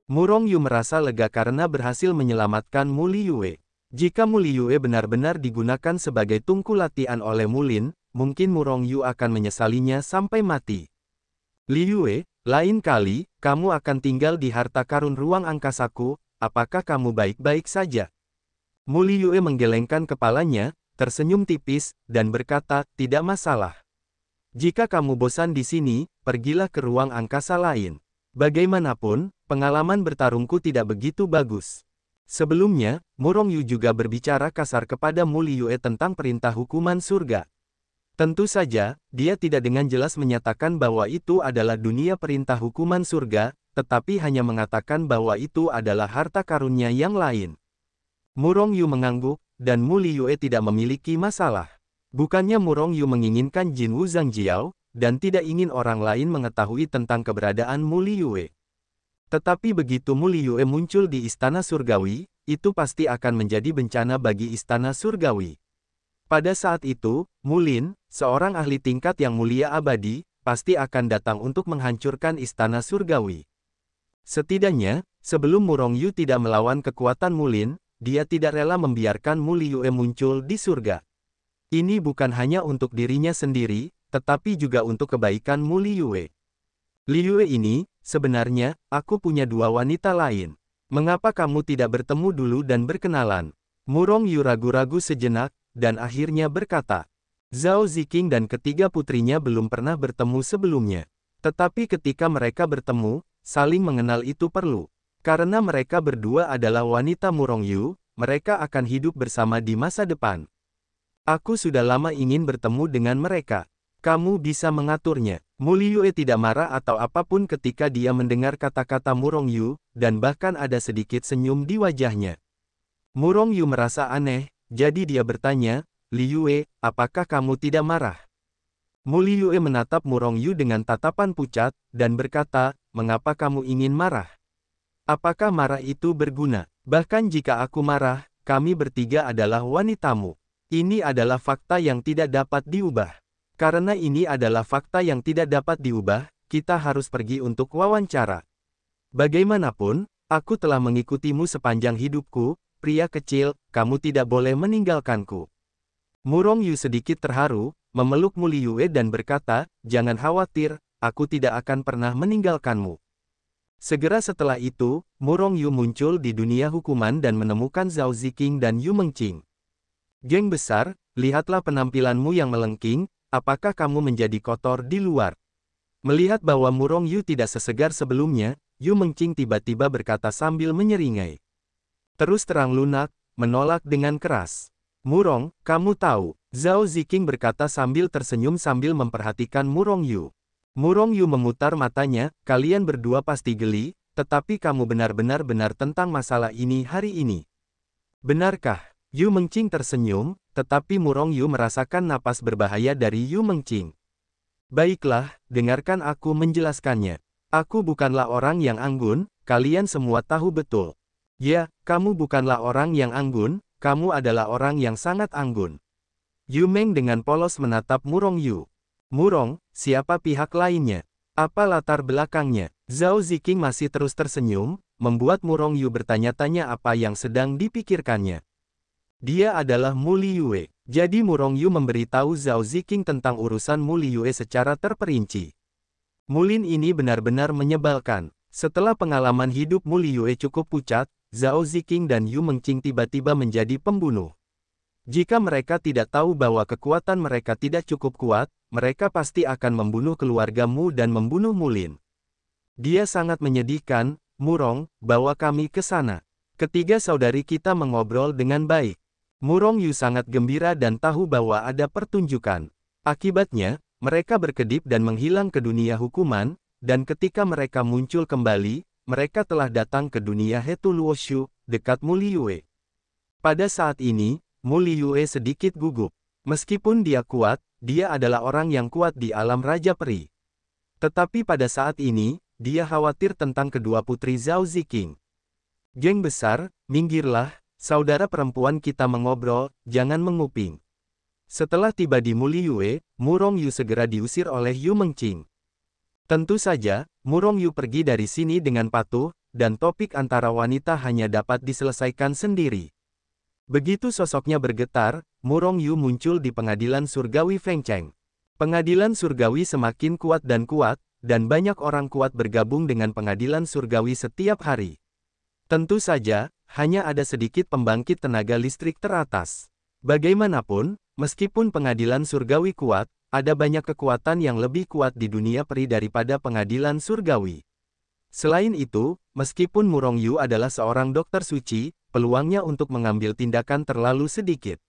Murong Yu merasa lega karena berhasil menyelamatkan Mu Liyue. Jika Mu Liyue benar-benar digunakan sebagai tungku latihan oleh Mulin, mungkin Murong Yu akan menyesalinya sampai mati. Liyue, lain kali, kamu akan tinggal di harta karun ruang angkasaku, apakah kamu baik-baik saja? Mu Liyue menggelengkan kepalanya, tersenyum tipis, dan berkata, tidak masalah. Jika kamu bosan di sini, pergilah ke ruang angkasa lain. Bagaimanapun, pengalaman bertarungku tidak begitu bagus. Sebelumnya, Murong Yu juga berbicara kasar kepada Mu Liyue tentang perintah hukuman surga. Tentu saja, dia tidak dengan jelas menyatakan bahwa itu adalah dunia perintah hukuman surga, tetapi hanya mengatakan bahwa itu adalah harta karunnya yang lain. Murong Yu mengangguk, dan Mu Liyue tidak memiliki masalah. Bukannya Murong Yu menginginkan Jin Wu Zhangjiao, dan tidak ingin orang lain mengetahui tentang keberadaan Mu Liyue. Tetapi begitu Mu Liyue muncul di Istana Surgawi, itu pasti akan menjadi bencana bagi Istana Surgawi. Pada saat itu, Mulin, seorang ahli tingkat yang mulia abadi, pasti akan datang untuk menghancurkan Istana Surgawi. Setidaknya, sebelum Murong Yu tidak melawan kekuatan Mulin, dia tidak rela membiarkan Mu Liyue muncul di surga. Ini bukan hanya untuk dirinya sendiri, tetapi juga untuk kebaikan Mu Liyue. Liyue ini, sebenarnya, aku punya dua wanita lain. Mengapa kamu tidak bertemu dulu dan berkenalan? Murong Yu ragu-ragu sejenak, dan akhirnya berkata, Zhao Ziqing dan ketiga putrinya belum pernah bertemu sebelumnya. Tetapi ketika mereka bertemu, saling mengenal itu perlu. Karena mereka berdua adalah wanita Murong Yu, mereka akan hidup bersama di masa depan. Aku sudah lama ingin bertemu dengan mereka. Kamu bisa mengaturnya. Mu Liyue tidak marah atau apapun ketika dia mendengar kata-kata Murong Yu, dan bahkan ada sedikit senyum di wajahnya. Murong Yu merasa aneh, jadi dia bertanya, Liyue, apakah kamu tidak marah? Mu Liyue menatap Murong Yu dengan tatapan pucat, dan berkata, mengapa kamu ingin marah? Apakah marah itu berguna? Bahkan jika aku marah, kami bertiga adalah wanitamu. Ini adalah fakta yang tidak dapat diubah. Karena ini adalah fakta yang tidak dapat diubah, kita harus pergi untuk wawancara. Bagaimanapun, aku telah mengikutimu sepanjang hidupku, pria kecil, kamu tidak boleh meninggalkanku. Murong Yu sedikit terharu, memeluk Mu Liyue dan berkata, jangan khawatir, aku tidak akan pernah meninggalkanmu. Segera setelah itu, Murong Yu muncul di dunia hukuman dan menemukan Zhao Ziqing dan Yu Mengqing. Geng besar, lihatlah penampilanmu yang melengking, apakah kamu menjadi kotor di luar? Melihat bahwa Murong Yu tidak sesegar sebelumnya, Yu Mengqing tiba-tiba berkata sambil menyeringai. Terus terang lunak, menolak dengan keras. Murong, kamu tahu, Zhao Ziqing berkata sambil tersenyum sambil memperhatikan Murong Yu. Murong Yu memutar matanya, kalian berdua pasti geli, tetapi kamu benar-benar tentang masalah ini hari ini. Benarkah? Yu Mengqing tersenyum, tetapi Murong Yu merasakan napas berbahaya dari Yu Mengqing. Baiklah, dengarkan aku menjelaskannya. Aku bukanlah orang yang anggun, kalian semua tahu betul. Ya, kamu bukanlah orang yang anggun, kamu adalah orang yang sangat anggun. Yu Meng dengan polos menatap Murong Yu. Murong, siapa pihak lainnya? Apa latar belakangnya? Zhao Ziqing masih terus tersenyum, membuat Murong Yu bertanya-tanya apa yang sedang dipikirkannya. Dia adalah Mu Liyue. Jadi Murong Yu memberitahu Zhao Ziqing tentang urusan Mu Liyue secara terperinci. Mulin ini benar-benar menyebalkan. Setelah pengalaman hidup Mu Liyue cukup pucat, Zhao Ziqing dan Yu Mengqing tiba-tiba menjadi pembunuh. Jika mereka tidak tahu bahwa kekuatan mereka tidak cukup kuat, mereka pasti akan membunuh keluarga Mu dan membunuh Mulin. Dia sangat menyedihkan, Murong, bawa kami ke sana. Ketiga saudari kita mengobrol dengan baik. Murong Yu sangat gembira dan tahu bahwa ada pertunjukan. Akibatnya, mereka berkedip dan menghilang ke dunia hukuman, dan ketika mereka muncul kembali, mereka telah datang ke dunia Hetu Luoshu, dekat Mu Liyue. Pada saat ini, Mu Liyue sedikit gugup. Meskipun dia kuat, dia adalah orang yang kuat di alam Raja Peri. Tetapi pada saat ini, dia khawatir tentang kedua putri Zhao Ziqing. Geng besar, minggirlah. Saudara perempuan kita mengobrol, jangan menguping. Setelah tiba di Mu Liyue, Murong Yu segera diusir oleh Yu Mengqing. Tentu saja, Murong Yu pergi dari sini dengan patuh, dan topik antara wanita hanya dapat diselesaikan sendiri. Begitu sosoknya bergetar, Murong Yu muncul di pengadilan surgawi Feng Cheng. Pengadilan surgawi semakin kuat, dan banyak orang kuat bergabung dengan pengadilan surgawi setiap hari. Tentu saja, hanya ada sedikit pembangkit tenaga listrik teratas. Bagaimanapun, meskipun pengadilan surgawi kuat, ada banyak kekuatan yang lebih kuat di dunia peri daripada pengadilan surgawi. Selain itu, meskipun Murong Yu adalah seorang dokter suci, peluangnya untuk mengambil tindakan terlalu sedikit.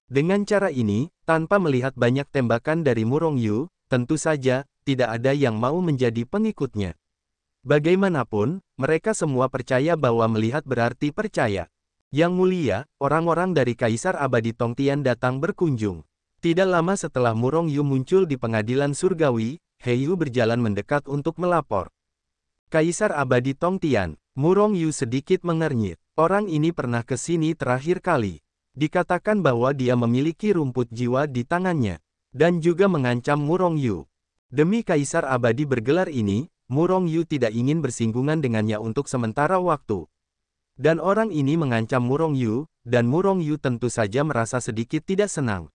Dengan cara ini, tanpa melihat banyak tembakan dari Murong Yu, tentu saja, tidak ada yang mau menjadi pengikutnya. Bagaimanapun, mereka semua percaya bahwa melihat berarti percaya. Yang mulia, orang-orang dari Kaisar Abadi Tongtian datang berkunjung. Tidak lama setelah Murong Yu muncul di pengadilan surgawi, He Yu berjalan mendekat untuk melapor. Kaisar Abadi Tongtian, Murong Yu sedikit mengernyit. Orang ini pernah ke sini terakhir kali. Dikatakan bahwa dia memiliki rumput jiwa di tangannya, dan juga mengancam Murong Yu. Demi Kaisar Abadi bergelar ini, Murong Yu tidak ingin bersinggungan dengannya untuk sementara waktu. Dan orang ini mengancam Murong Yu, dan Murong Yu tentu saja merasa sedikit tidak senang.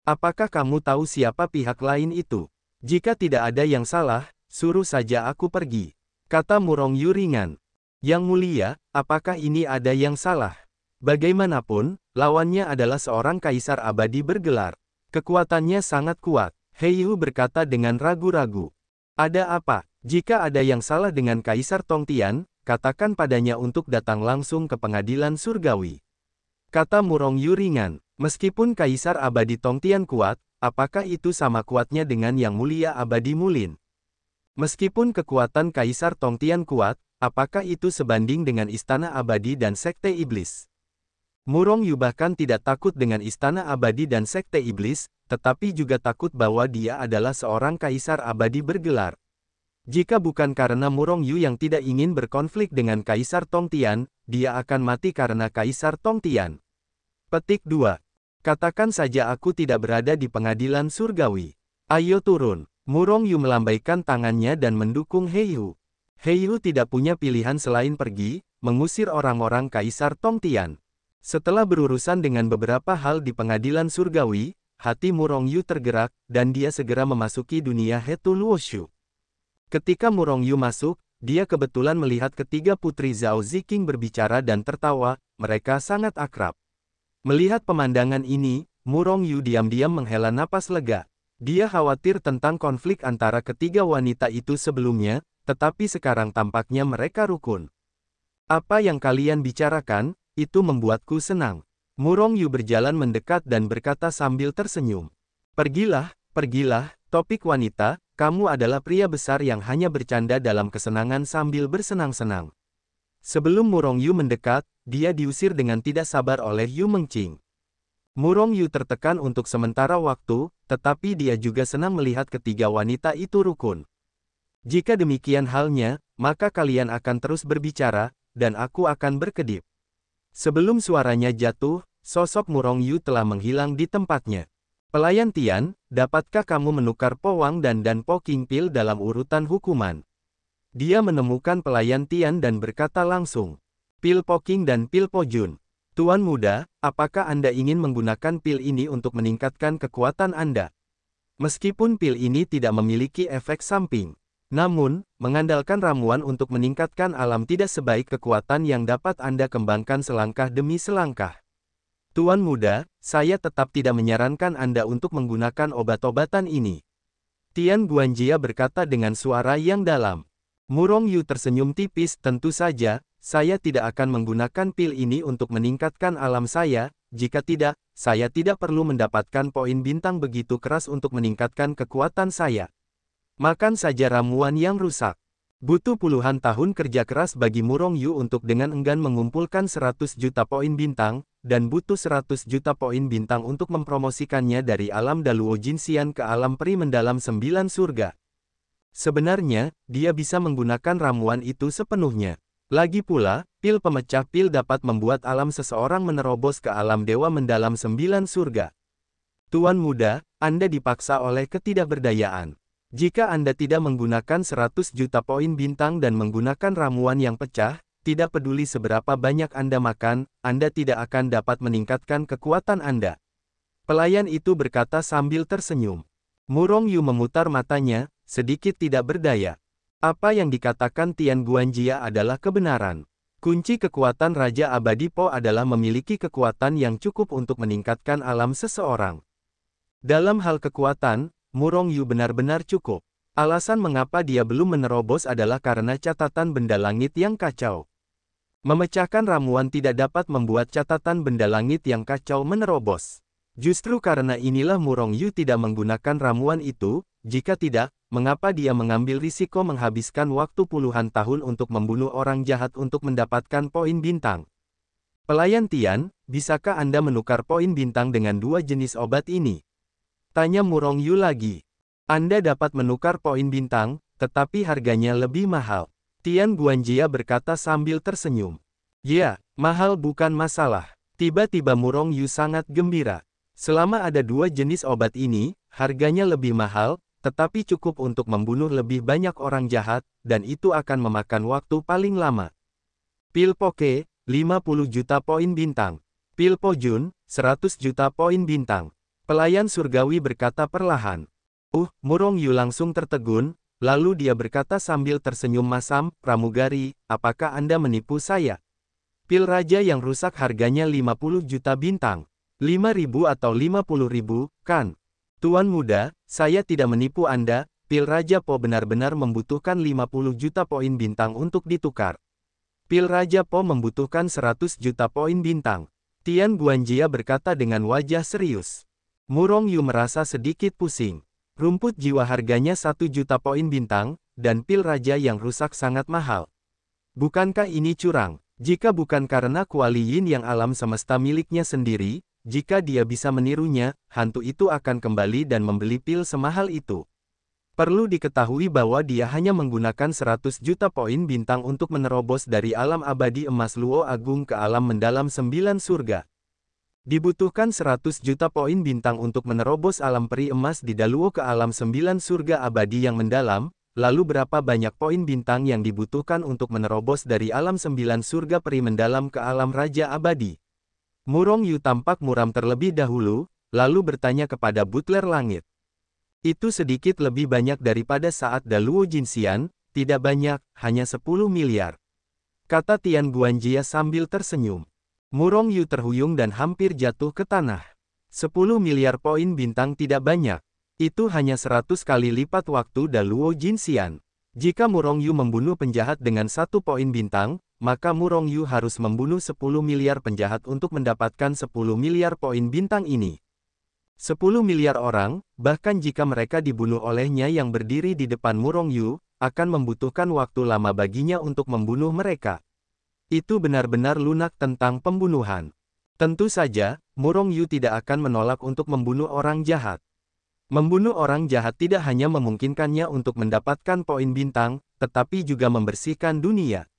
Apakah kamu tahu siapa pihak lain itu? Jika tidak ada yang salah, suruh saja aku pergi, kata Murong Yu ringan. Yang mulia, apakah ini ada yang salah? Bagaimanapun, lawannya adalah seorang kaisar abadi bergelar. Kekuatannya sangat kuat. He Yu berkata dengan ragu-ragu. Ada apa? Jika ada yang salah dengan Kaisar Tongtian, katakan padanya untuk datang langsung ke pengadilan surgawi, kata Murong Yu ringan. Meskipun Kaisar Abadi Tongtian kuat, apakah itu sama kuatnya dengan Yang Mulia Abadi Mulin? Meskipun kekuatan Kaisar Tongtian kuat, apakah itu sebanding dengan Istana Abadi dan Sekte Iblis? Murong Yu bahkan tidak takut dengan Istana Abadi dan Sekte Iblis, tetapi juga takut bahwa dia adalah seorang Kaisar Abadi bergelar. Jika bukan karena Murong Yu yang tidak ingin berkonflik dengan Kaisar Tongtian, dia akan mati karena Kaisar Tongtian. Petik 2. Katakan saja aku tidak berada di pengadilan surgawi. Ayo turun. Murong Yu melambaikan tangannya dan mendukung He Yu. He Yu tidak punya pilihan selain pergi, mengusir orang-orang Kaisar Tongtian. Setelah berurusan dengan beberapa hal di pengadilan surgawi, hati Murong Yu tergerak, dan dia segera memasuki dunia Hetu Luoshu. Ketika Murong Yu masuk, dia kebetulan melihat ketiga putri Zhao Ziqing berbicara dan tertawa, mereka sangat akrab. Melihat pemandangan ini, Murong Yu diam-diam menghela napas lega. Dia khawatir tentang konflik antara ketiga wanita itu sebelumnya, tetapi sekarang tampaknya mereka rukun. Apa yang kalian bicarakan, itu membuatku senang. Murong Yu berjalan mendekat dan berkata sambil tersenyum. Pergilah, pergilah, topik wanita, kamu adalah pria besar yang hanya bercanda dalam kesenangan sambil bersenang-senang. Sebelum Murong Yu mendekat, dia diusir dengan tidak sabar oleh Yu Mengqing. Murong Yu tertekan untuk sementara waktu, tetapi dia juga senang melihat ketiga wanita itu rukun. Jika demikian halnya, maka kalian akan terus berbicara, dan aku akan berkedip. Sebelum suaranya jatuh, sosok Murong Yu telah menghilang di tempatnya. Pelayan Tian, dapatkah kamu menukar Po Wang dan Po King Pil dalam urutan hukuman? Dia menemukan pelayan Tian dan berkata langsung. Pil Po King dan Pil Po Jun. Tuan muda, apakah Anda ingin menggunakan pil ini untuk meningkatkan kekuatan Anda? Meskipun pil ini tidak memiliki efek samping. Namun, mengandalkan ramuan untuk meningkatkan alam tidak sebaik kekuatan yang dapat Anda kembangkan selangkah demi selangkah. Tuan muda, saya tetap tidak menyarankan Anda untuk menggunakan obat-obatan ini. Tian Guanjia berkata dengan suara yang dalam. Murong Yu tersenyum tipis, tentu saja, saya tidak akan menggunakan pil ini untuk meningkatkan alam saya, jika tidak, saya tidak perlu mendapatkan poin bintang begitu keras untuk meningkatkan kekuatan saya. Makan saja ramuan yang rusak. Butuh puluhan tahun kerja keras bagi Murong Yu untuk dengan enggan mengumpulkan 100 juta poin bintang, dan butuh 100 juta poin bintang untuk mempromosikannya dari alam Daluo Jinxian ke alam peri mendalam 9 surga. Sebenarnya, dia bisa menggunakan ramuan itu sepenuhnya. Lagi pula, pil pemecah pil dapat membuat alam seseorang menerobos ke alam dewa mendalam 9 surga. Tuan muda, Anda dipaksa oleh ketidakberdayaan. Jika Anda tidak menggunakan 100 juta poin bintang dan menggunakan ramuan yang pecah, tidak peduli seberapa banyak Anda makan, Anda tidak akan dapat meningkatkan kekuatan Anda. Pelayan itu berkata sambil tersenyum. Murong Yu memutar matanya, sedikit tidak berdaya. Apa yang dikatakan Tian Guanjia adalah kebenaran. Kunci kekuatan Raja Abadi Po adalah memiliki kekuatan yang cukup untuk meningkatkan alam seseorang. Dalam hal kekuatan, Murong Yu benar-benar cukup. Alasan mengapa dia belum menerobos adalah karena catatan benda langit yang kacau. Memecahkan ramuan tidak dapat membuat catatan benda langit yang kacau menerobos. Justru karena inilah Murong Yu tidak menggunakan ramuan itu. Jika tidak, mengapa dia mengambil risiko menghabiskan waktu puluhan tahun untuk membunuh orang jahat untuk mendapatkan poin bintang? Pelayan Tian, bisakah Anda menukar poin bintang dengan dua jenis obat ini? Tanya Murong Yu lagi. Anda dapat menukar poin bintang, tetapi harganya lebih mahal. Tian Guanjia berkata sambil tersenyum. Ya, mahal bukan masalah. Tiba-tiba Murong Yu sangat gembira. Selama ada dua jenis obat ini, harganya lebih mahal, tetapi cukup untuk membunuh lebih banyak orang jahat, dan itu akan memakan waktu paling lama. Pil Poke, 50 juta poin bintang. Pil Pojun, 100 juta poin bintang. Pelayan surgawi berkata perlahan. Murong Yu langsung tertegun, lalu dia berkata sambil tersenyum masam, pramugari, apakah Anda menipu saya? Pil Raja yang rusak harganya 50 juta bintang. 5.000 atau 50.000, kan? Tuan muda, saya tidak menipu Anda, Pil Raja Po benar-benar membutuhkan 50 juta poin bintang untuk ditukar. Pil Raja Po membutuhkan 100 juta poin bintang. Tian Guanjia berkata dengan wajah serius. Murong Yu merasa sedikit pusing. Rumput jiwa harganya 1 juta poin bintang, dan pil Raja yang rusak sangat mahal. Bukankah ini curang? Jika bukan karena Kuali Yin yang alam semesta miliknya sendiri, jika dia bisa menirunya, hantu itu akan kembali dan membeli pil semahal itu. Perlu diketahui bahwa dia hanya menggunakan 100 juta poin bintang untuk menerobos dari alam abadi emas Luo Agung ke alam mendalam 9 surga. Dibutuhkan 100 juta poin bintang untuk menerobos alam peri emas di Daluo ke alam 9 surga abadi yang mendalam, lalu berapa banyak poin bintang yang dibutuhkan untuk menerobos dari alam 9 surga peri mendalam ke alam raja abadi? Murong Yu tampak muram terlebih dahulu, lalu bertanya kepada Butler Langit. Itu sedikit lebih banyak daripada saat Daluo Jinxian, tidak banyak, hanya 10 miliar. Kata Tian Guanjia sambil tersenyum. Murong Yu terhuyung dan hampir jatuh ke tanah. 10 miliar poin bintang tidak banyak. Itu hanya 100 kali lipat waktu Daluo Jinxian. Jika Murong Yu membunuh penjahat dengan 1 poin bintang, maka Murong Yu harus membunuh 10 miliar penjahat untuk mendapatkan 10 miliar poin bintang ini. 10 miliar orang, bahkan jika mereka dibunuh olehnya yang berdiri di depan Murong Yu, akan membutuhkan waktu lama baginya untuk membunuh mereka. Itu benar-benar lunak tentang pembunuhan. Tentu saja, Murong Yu tidak akan menolak untuk membunuh orang jahat. Membunuh orang jahat tidak hanya memungkinkannya untuk mendapatkan poin bintang, tetapi juga membersihkan dunia.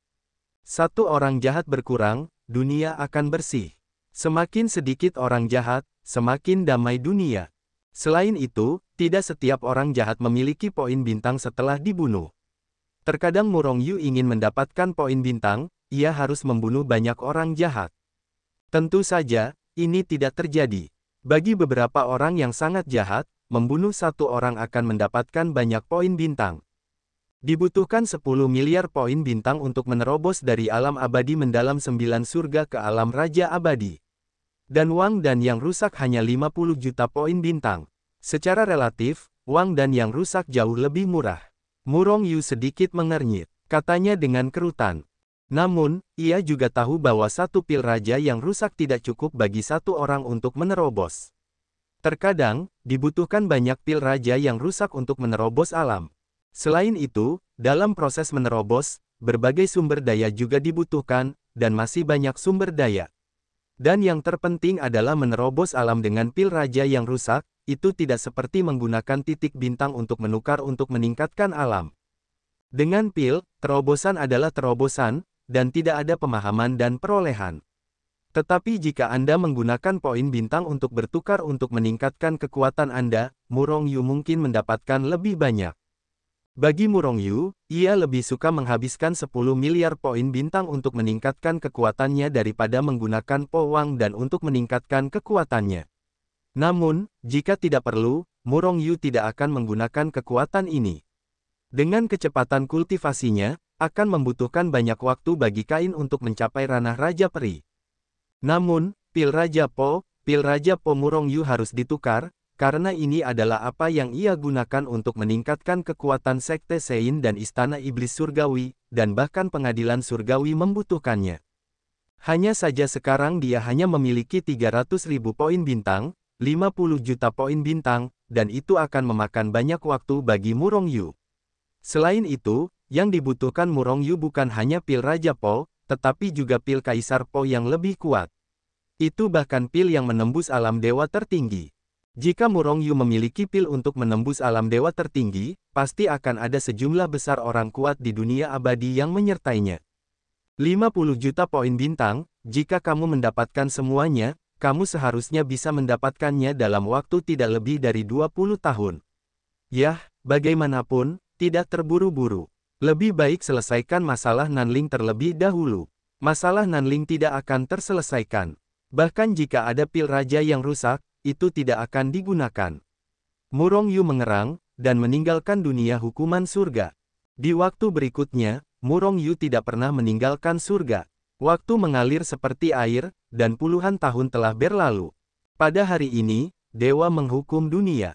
Satu orang jahat berkurang, dunia akan bersih. Semakin sedikit orang jahat, semakin damai dunia. Selain itu, tidak setiap orang jahat memiliki poin bintang setelah dibunuh. Terkadang Murong Yu ingin mendapatkan poin bintang, ia harus membunuh banyak orang jahat. Tentu saja, ini tidak terjadi. Bagi beberapa orang yang sangat jahat, membunuh satu orang akan mendapatkan banyak poin bintang. Dibutuhkan 10 miliar poin bintang untuk menerobos dari alam abadi mendalam 9 surga ke alam raja abadi. Dan Wang Dan yang rusak hanya 50 juta poin bintang. Secara relatif, Wang Dan yang rusak jauh lebih murah. Murong Yu sedikit mengernyit, katanya dengan kerutan. Namun, ia juga tahu bahwa satu pil raja yang rusak tidak cukup bagi satu orang untuk menerobos. Terkadang, dibutuhkan banyak pil raja yang rusak untuk menerobos alam. Selain itu, dalam proses menerobos, berbagai sumber daya juga dibutuhkan, dan masih banyak sumber daya. Dan yang terpenting adalah menerobos alam dengan pil raja yang rusak, itu tidak seperti menggunakan titik bintang untuk menukar untuk meningkatkan alam. Dengan pil, terobosan adalah terobosan, dan tidak ada pemahaman dan perolehan. Tetapi jika Anda menggunakan poin bintang untuk bertukar untuk meningkatkan kekuatan Anda, Murong Yu mungkin mendapatkan lebih banyak. Bagi Murongyu, ia lebih suka menghabiskan 10 miliar poin bintang untuk meningkatkan kekuatannya daripada menggunakan Po Wang dan untuk meningkatkan kekuatannya. Namun, jika tidak perlu, Murongyu tidak akan menggunakan kekuatan ini. Dengan kecepatan kultivasinya, akan membutuhkan banyak waktu bagi kain untuk mencapai ranah Raja Peri. Namun, pil Raja Po Murongyu harus ditukar, karena ini adalah apa yang ia gunakan untuk meningkatkan kekuatan Sekte Sein dan Istana Iblis Surgawi, dan bahkan Pengadilan Surgawi membutuhkannya. Hanya saja sekarang dia hanya memiliki 300.000 poin bintang, 50 juta poin bintang, dan itu akan memakan banyak waktu bagi Murongyu. Selain itu, yang dibutuhkan Murongyu bukan hanya pil Raja Po, tetapi juga pil Kaisar Po yang lebih kuat. Itu bahkan pil yang menembus alam dewa tertinggi. Jika Murongyu memiliki pil untuk menembus alam dewa tertinggi, pasti akan ada sejumlah besar orang kuat di dunia abadi yang menyertainya. 50 juta poin bintang, jika kamu mendapatkan semuanya, kamu seharusnya bisa mendapatkannya dalam waktu tidak lebih dari 20 tahun. Yah, bagaimanapun, tidak terburu-buru. Lebih baik selesaikan masalah Nanling terlebih dahulu. Masalah Nanling tidak akan terselesaikan. Bahkan jika ada pil raja yang rusak, itu tidak akan digunakan. Murongyu mengerang, dan meninggalkan dunia hukuman surga. Di waktu berikutnya, Murongyu tidak pernah meninggalkan surga. Waktu mengalir seperti air, dan puluhan tahun telah berlalu. Pada hari ini, dewa menghukum dunia.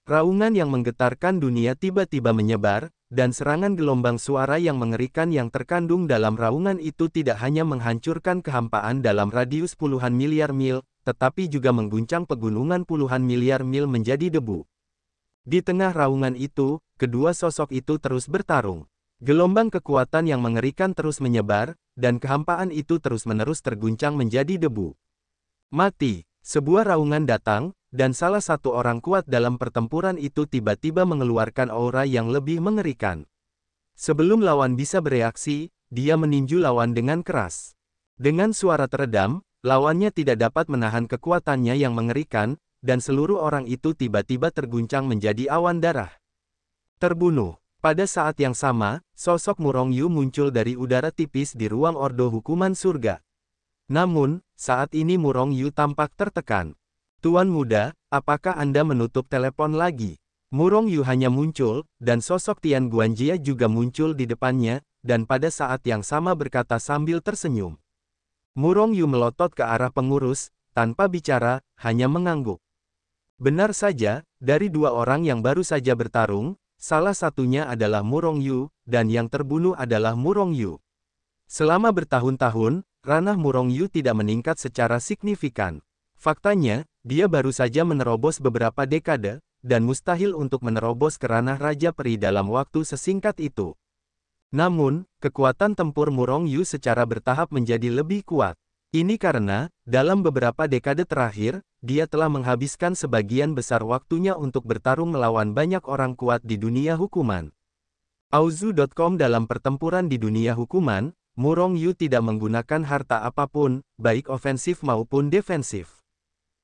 Raungan yang menggetarkan dunia tiba-tiba menyebar, dan serangan gelombang suara yang mengerikan yang terkandung dalam raungan itu tidak hanya menghancurkan kehampaan dalam radius puluhan miliar mil, tetapi juga mengguncang pegunungan puluhan miliar mil menjadi debu. Di tengah raungan itu, kedua sosok itu terus bertarung. Gelombang kekuatan yang mengerikan terus menyebar, dan kehampaan itu terus-menerus terguncang menjadi debu. Mati, sebuah raungan datang, dan salah satu orang kuat dalam pertempuran itu tiba-tiba mengeluarkan aura yang lebih mengerikan. Sebelum lawan bisa bereaksi, dia meninju lawan dengan keras. Dengan suara teredam, lawannya tidak dapat menahan kekuatannya yang mengerikan, dan seluruh orang itu tiba-tiba terguncang menjadi awan darah. Terbunuh. Pada saat yang sama, sosok Murongyu muncul dari udara tipis di ruang ordo hukuman surga. Namun, saat ini Murongyu tampak tertekan. Tuan muda, apakah Anda menutup telepon lagi? Murongyu hanya muncul, dan sosok Tian Guanjia juga muncul di depannya, dan pada saat yang sama berkata sambil tersenyum. Murongyu melotot ke arah pengurus, tanpa bicara, hanya mengangguk. Benar saja, dari dua orang yang baru saja bertarung, salah satunya adalah Murongyu, dan yang terbunuh adalah Murongyu. Selama bertahun-tahun, ranah Murongyu tidak meningkat secara signifikan. Faktanya, dia baru saja menerobos beberapa dekade, dan mustahil untuk menerobos ke ranah Raja Peri dalam waktu sesingkat itu. Namun, kekuatan tempur Murongyu secara bertahap menjadi lebih kuat. Ini karena, dalam beberapa dekade terakhir, dia telah menghabiskan sebagian besar waktunya untuk bertarung melawan banyak orang kuat di dunia hukuman. Auzu.com Dalam pertempuran di dunia hukuman, Murongyu tidak menggunakan harta apapun, baik ofensif maupun defensif.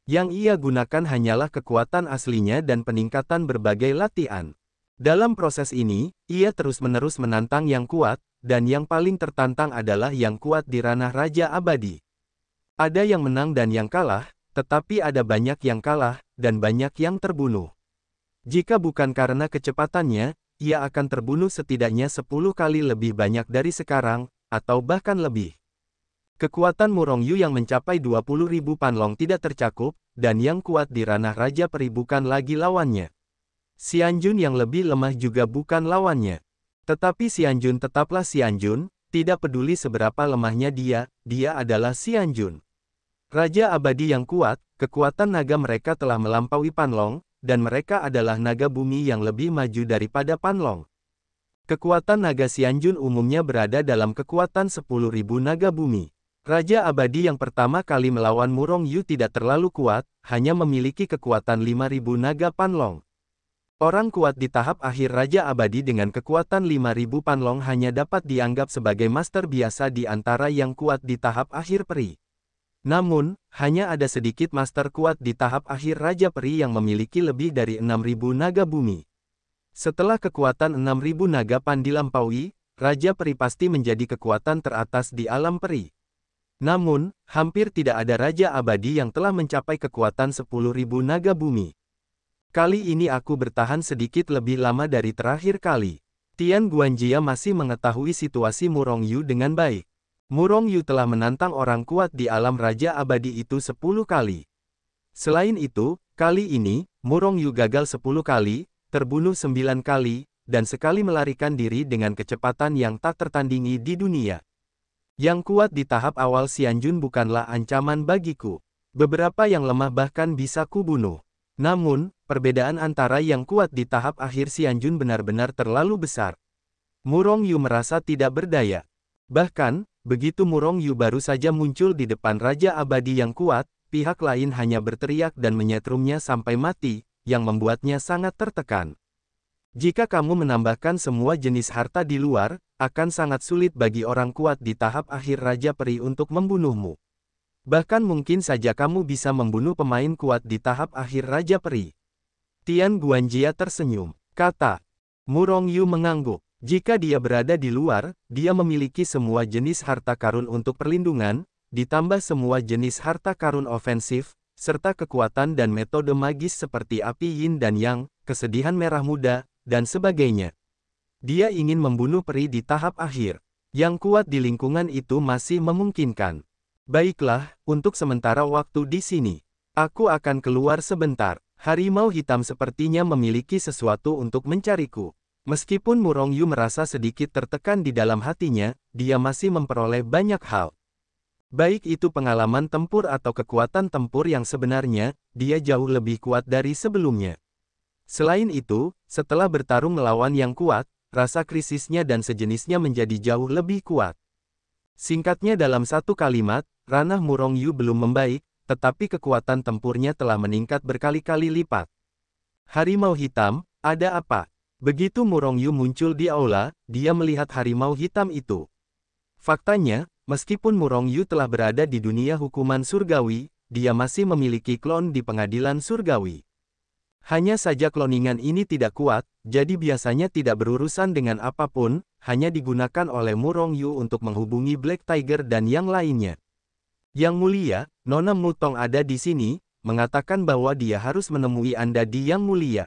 Yang ia gunakan hanyalah kekuatan aslinya dan peningkatan berbagai latihan. Dalam proses ini, ia terus-menerus menantang yang kuat, dan yang paling tertantang adalah yang kuat di ranah Raja Abadi. Ada yang menang dan yang kalah, tetapi ada banyak yang kalah, dan banyak yang terbunuh. Jika bukan karena kecepatannya, ia akan terbunuh setidaknya 10 kali lebih banyak dari sekarang, atau bahkan lebih. Kekuatan Murongyu yang mencapai 20.000 panlong tidak tercakup, dan yang kuat di ranah Raja Peri bukan lagi lawannya. Xianjun yang lebih lemah juga bukan lawannya. Tetapi Xianjun tetaplah Xianjun, tidak peduli seberapa lemahnya dia adalah Xianjun. Raja Abadi yang kuat, kekuatan naga mereka telah melampaui Panlong, dan mereka adalah naga bumi yang lebih maju daripada Panlong. Kekuatan naga Xianjun umumnya berada dalam kekuatan 10.000 naga bumi. Raja Abadi yang pertama kali melawan Murongyu tidak terlalu kuat, hanya memiliki kekuatan 5.000 naga Panlong. Orang kuat di tahap akhir Raja Abadi dengan kekuatan 5.000 panlong hanya dapat dianggap sebagai master biasa di antara yang kuat di tahap akhir peri. Namun, hanya ada sedikit master kuat di tahap akhir Raja Peri yang memiliki lebih dari 6.000 naga bumi. Setelah kekuatan 6.000 naga Pan dilampaui, Raja Peri pasti menjadi kekuatan teratas di alam peri. Namun, hampir tidak ada Raja Abadi yang telah mencapai kekuatan 10.000 naga bumi. Kali ini aku bertahan sedikit lebih lama dari terakhir kali. Tian Guanjia masih mengetahui situasi Murong Yu dengan baik. Murong Yu telah menantang orang kuat di alam Raja Abadi itu 10 kali. Selain itu, kali ini, Murong Yu gagal 10 kali, terbunuh 9 kali, dan sekali melarikan diri dengan kecepatan yang tak tertandingi di dunia. Yang kuat di tahap awal Xianjun bukanlah ancaman bagiku. Beberapa yang lemah bahkan bisa kubunuh. Namun, perbedaan antara yang kuat di tahap akhir Xianjun benar-benar terlalu besar. Murong Yu merasa tidak berdaya. Bahkan, begitu Murong Yu baru saja muncul di depan Raja Abadi yang kuat, pihak lain hanya berteriak dan menyetrumnya sampai mati, yang membuatnya sangat tertekan. Jika kamu menambahkan semua jenis harta di luar, akan sangat sulit bagi orang kuat di tahap akhir Raja Peri untuk membunuhmu. Bahkan mungkin saja kamu bisa membunuh pemain kuat di tahap akhir Raja Peri. Tian Guanjia tersenyum, kata. Murong Yu mengangguk. Jika dia berada di luar, dia memiliki semua jenis harta karun untuk perlindungan, ditambah semua jenis harta karun ofensif, serta kekuatan dan metode magis seperti api yin dan yang, kesedihan merah muda, dan sebagainya. Dia ingin membunuh peri di tahap akhir. Yang kuat di lingkungan itu masih memungkinkan. Baiklah, untuk sementara waktu di sini. Aku akan keluar sebentar. Harimau hitam sepertinya memiliki sesuatu untuk mencariku. Meskipun Murong Yu merasa sedikit tertekan di dalam hatinya, dia masih memperoleh banyak hal. Baik itu pengalaman tempur atau kekuatan tempur yang sebenarnya, dia jauh lebih kuat dari sebelumnya. Selain itu, setelah bertarung melawan yang kuat, rasa krisisnya dan sejenisnya menjadi jauh lebih kuat. Singkatnya dalam satu kalimat, ranah Murong Yu belum membaik, tetapi kekuatan tempurnya telah meningkat berkali-kali lipat. Harimau hitam, ada apa? Begitu Murong Yu muncul di aula, dia melihat harimau hitam itu. Faktanya, meskipun Murong Yu telah berada di dunia hukuman surgawi, dia masih memiliki klon di pengadilan surgawi. Hanya saja kloningan ini tidak kuat, jadi biasanya tidak berurusan dengan apapun, hanya digunakan oleh Murong Yu untuk menghubungi Black Tiger dan yang lainnya. Yang mulia, Nona Mutong ada di sini, mengatakan bahwa dia harus menemui Anda di Yang Mulia.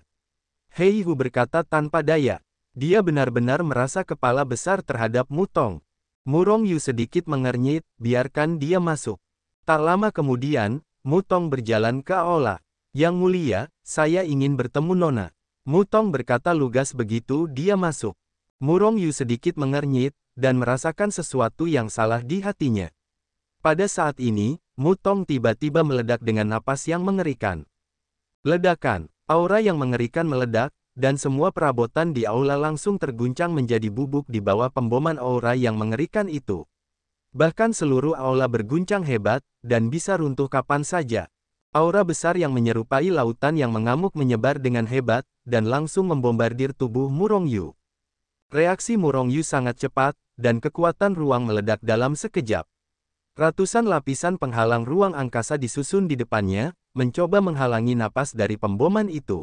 Hei Hu berkata tanpa daya. Dia benar-benar merasa kepala besar terhadap Mutong. Murong Yu sedikit mengernyit, biarkan dia masuk. Tak lama kemudian, Mutong berjalan ke aula. Yang mulia, saya ingin bertemu Nona. Mutong berkata lugas begitu dia masuk. Murong Yu sedikit mengernyit, dan merasakan sesuatu yang salah di hatinya. Pada saat ini, Mutong tiba-tiba meledak dengan napas yang mengerikan. Ledakan. Aura yang mengerikan meledak, dan semua perabotan di aula langsung terguncang menjadi bubuk di bawah pemboman aura yang mengerikan itu. Bahkan seluruh aula berguncang hebat, dan bisa runtuh kapan saja. Aura besar yang menyerupai lautan yang mengamuk menyebar dengan hebat, dan langsung membombardir tubuh Murong Yu. Reaksi Murong Yu sangat cepat, dan kekuatan ruang meledak dalam sekejap. Ratusan lapisan penghalang ruang angkasa disusun di depannya, mencoba menghalangi napas dari pemboman itu.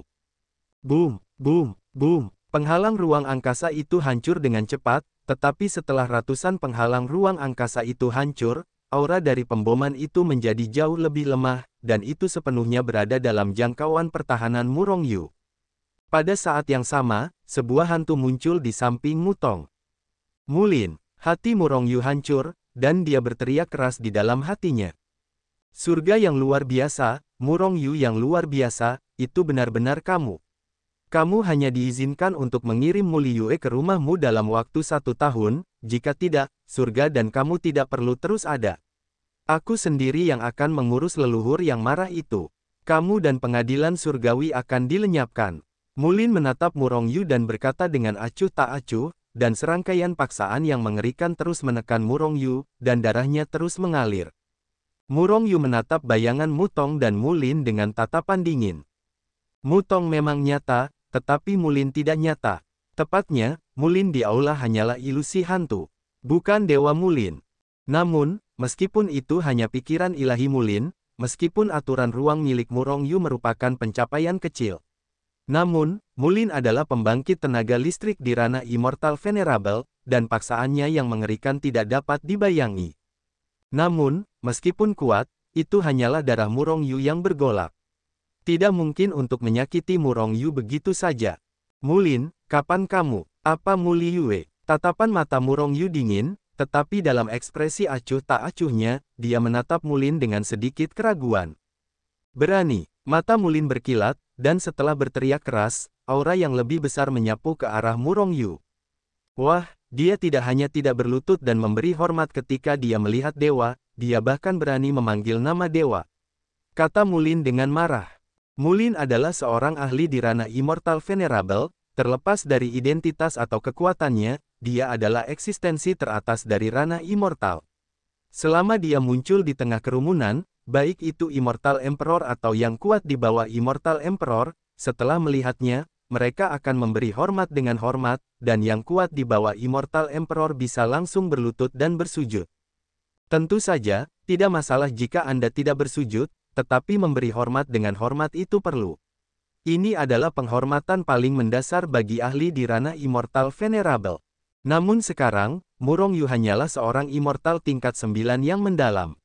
Boom, boom, boom. Penghalang ruang angkasa itu hancur dengan cepat, tetapi setelah ratusan penghalang ruang angkasa itu hancur, aura dari pemboman itu menjadi jauh lebih lemah, dan itu sepenuhnya berada dalam jangkauan pertahanan Murong Yu. Pada saat yang sama, sebuah hantu muncul di samping Mutong. Mulin, hati Murong Yu hancur, dan dia berteriak keras di dalam hatinya. Surga yang luar biasa, Murong Yu yang luar biasa, itu benar-benar kamu. Kamu hanya diizinkan untuk mengirim Muli Yue ke rumahmu dalam waktu 1 tahun, jika tidak, surga dan kamu tidak perlu terus ada. Aku sendiri yang akan mengurus leluhur yang marah itu. Kamu dan pengadilan surgawi akan dilenyapkan. Mulin menatap Murong Yu dan berkata dengan acuh tak acuh, dan serangkaian paksaan yang mengerikan terus menekan Murong Yu, dan darahnya terus mengalir. Murong Yu menatap bayangan Mutong dan Mulin dengan tatapan dingin. Mutong memang nyata, tetapi Mulin tidak nyata. Tepatnya, Mulin di aula hanyalah ilusi hantu, bukan Dewa Mulin. Namun, meskipun itu hanya pikiran ilahi Mulin, meskipun aturan ruang milik Murong Yu merupakan pencapaian kecil. Namun, Mulin adalah pembangkit tenaga listrik di ranah Immortal Venerable, dan paksaannya yang mengerikan tidak dapat dibayangi. Namun, meskipun kuat, itu hanyalah darah Murong Yu yang bergolak. Tidak mungkin untuk menyakiti Murong Yu begitu saja. Mulin, kapan kamu? Apa Muli Yue? Tatapan mata Murong Yu dingin, tetapi dalam ekspresi acuh tak acuhnya, dia menatap Mulin dengan sedikit keraguan. Berani, mata Mulin berkilat, dan setelah berteriak keras, aura yang lebih besar menyapu ke arah Murong Yu. Wah, dia tidak hanya tidak berlutut dan memberi hormat ketika dia melihat dewa, dia bahkan berani memanggil nama dewa. Kata Mulin dengan marah. Mulin adalah seorang ahli di ranah Immortal Venerable, terlepas dari identitas atau kekuatannya, dia adalah eksistensi teratas dari ranah Immortal. Selama dia muncul di tengah kerumunan, baik itu Immortal Emperor atau yang kuat di bawah Immortal Emperor, setelah melihatnya, mereka akan memberi hormat dengan hormat, dan yang kuat di bawah Immortal Emperor bisa langsung berlutut dan bersujud. Tentu saja, tidak masalah jika Anda tidak bersujud, tetapi memberi hormat dengan hormat itu perlu. Ini adalah penghormatan paling mendasar bagi ahli di ranah Immortal Venerable. Namun sekarang, Murong Yu hanyalah seorang Immortal tingkat 9 yang mendalam.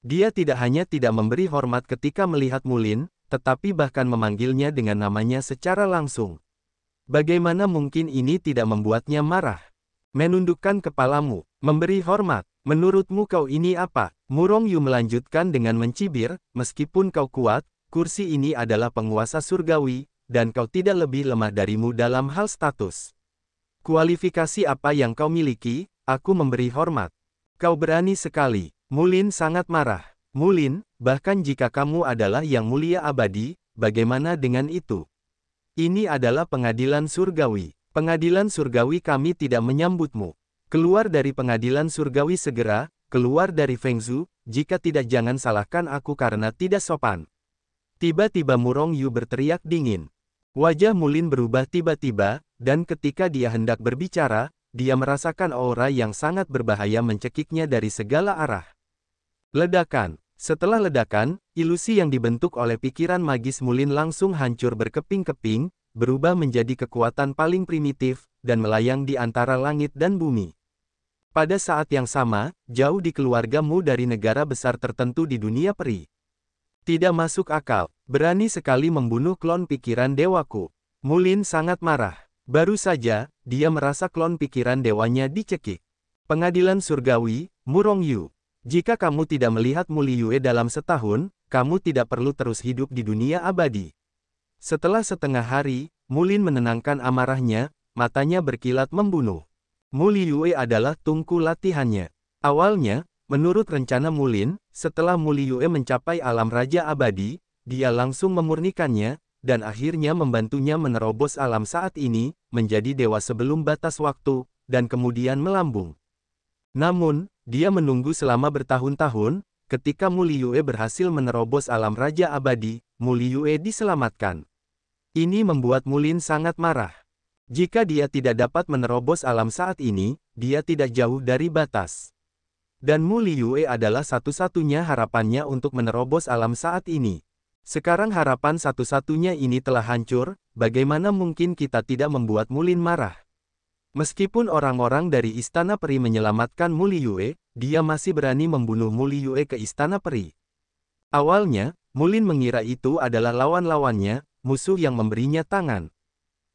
Dia tidak hanya tidak memberi hormat ketika melihat Mulin, tetapi bahkan memanggilnya dengan namanya secara langsung. Bagaimana mungkin ini tidak membuatnya marah? Menundukkan kepalamu, memberi hormat. Menurutmu kau ini apa? Murong Yu melanjutkan dengan mencibir, meskipun kau kuat, kursi ini adalah penguasa surgawi, dan kau tidak lebih lemah darimu dalam hal status. Kualifikasi apa yang kau miliki, aku memberi hormat. Kau berani sekali. Mulin sangat marah. Mulin, bahkan jika kamu adalah yang mulia abadi, bagaimana dengan itu? Ini adalah pengadilan surgawi. Pengadilan surgawi kami tidak menyambutmu. Keluar dari pengadilan surgawi segera, keluar dari Fengzhu, jika tidak jangan salahkan aku karena tidak sopan. Tiba-tiba Murong Yu berteriak dingin. Wajah Mulin berubah tiba-tiba, dan ketika dia hendak berbicara, dia merasakan aura yang sangat berbahaya mencekiknya dari segala arah. Ledakan. Setelah ledakan, ilusi yang dibentuk oleh pikiran magis Mulin langsung hancur berkeping-keping, berubah menjadi kekuatan paling primitif, dan melayang di antara langit dan bumi. Pada saat yang sama, jauh di keluargamu dari negara besar tertentu di dunia peri. Tidak masuk akal, berani sekali membunuh klon pikiran dewaku. Mulin sangat marah. Baru saja, dia merasa klon pikiran dewanya dicekik. Pengadilan surgawi, Murong Yu. Jika kamu tidak melihat Muli Yue dalam setahun, kamu tidak perlu terus hidup di dunia abadi. Setelah setengah hari, Mulin menenangkan amarahnya, matanya berkilat membunuh. Muli Yue adalah tungku latihannya. Awalnya, menurut rencana Mulin, setelah Muli Yue mencapai alam raja abadi, dia langsung memurnikannya, dan akhirnya membantunya menerobos alam saat ini, menjadi dewa sebelum batas waktu, dan kemudian melambung. Namun, dia menunggu selama bertahun-tahun, ketika Muli Yue berhasil menerobos alam raja abadi, Muli Yue diselamatkan. Ini membuat Mulin sangat marah. Jika dia tidak dapat menerobos alam saat ini, dia tidak jauh dari batas. Dan Muli Yue adalah satu-satunya harapannya untuk menerobos alam saat ini. Sekarang harapan satu-satunya ini telah hancur, bagaimana mungkin kita tidak membuat Mulin marah? Meskipun orang-orang dari Istana Peri menyelamatkan Muli Yue, dia masih berani membunuh Muli Yue ke Istana Peri. Awalnya, Mulin mengira itu adalah lawan-lawannya, musuh yang memberinya tangan.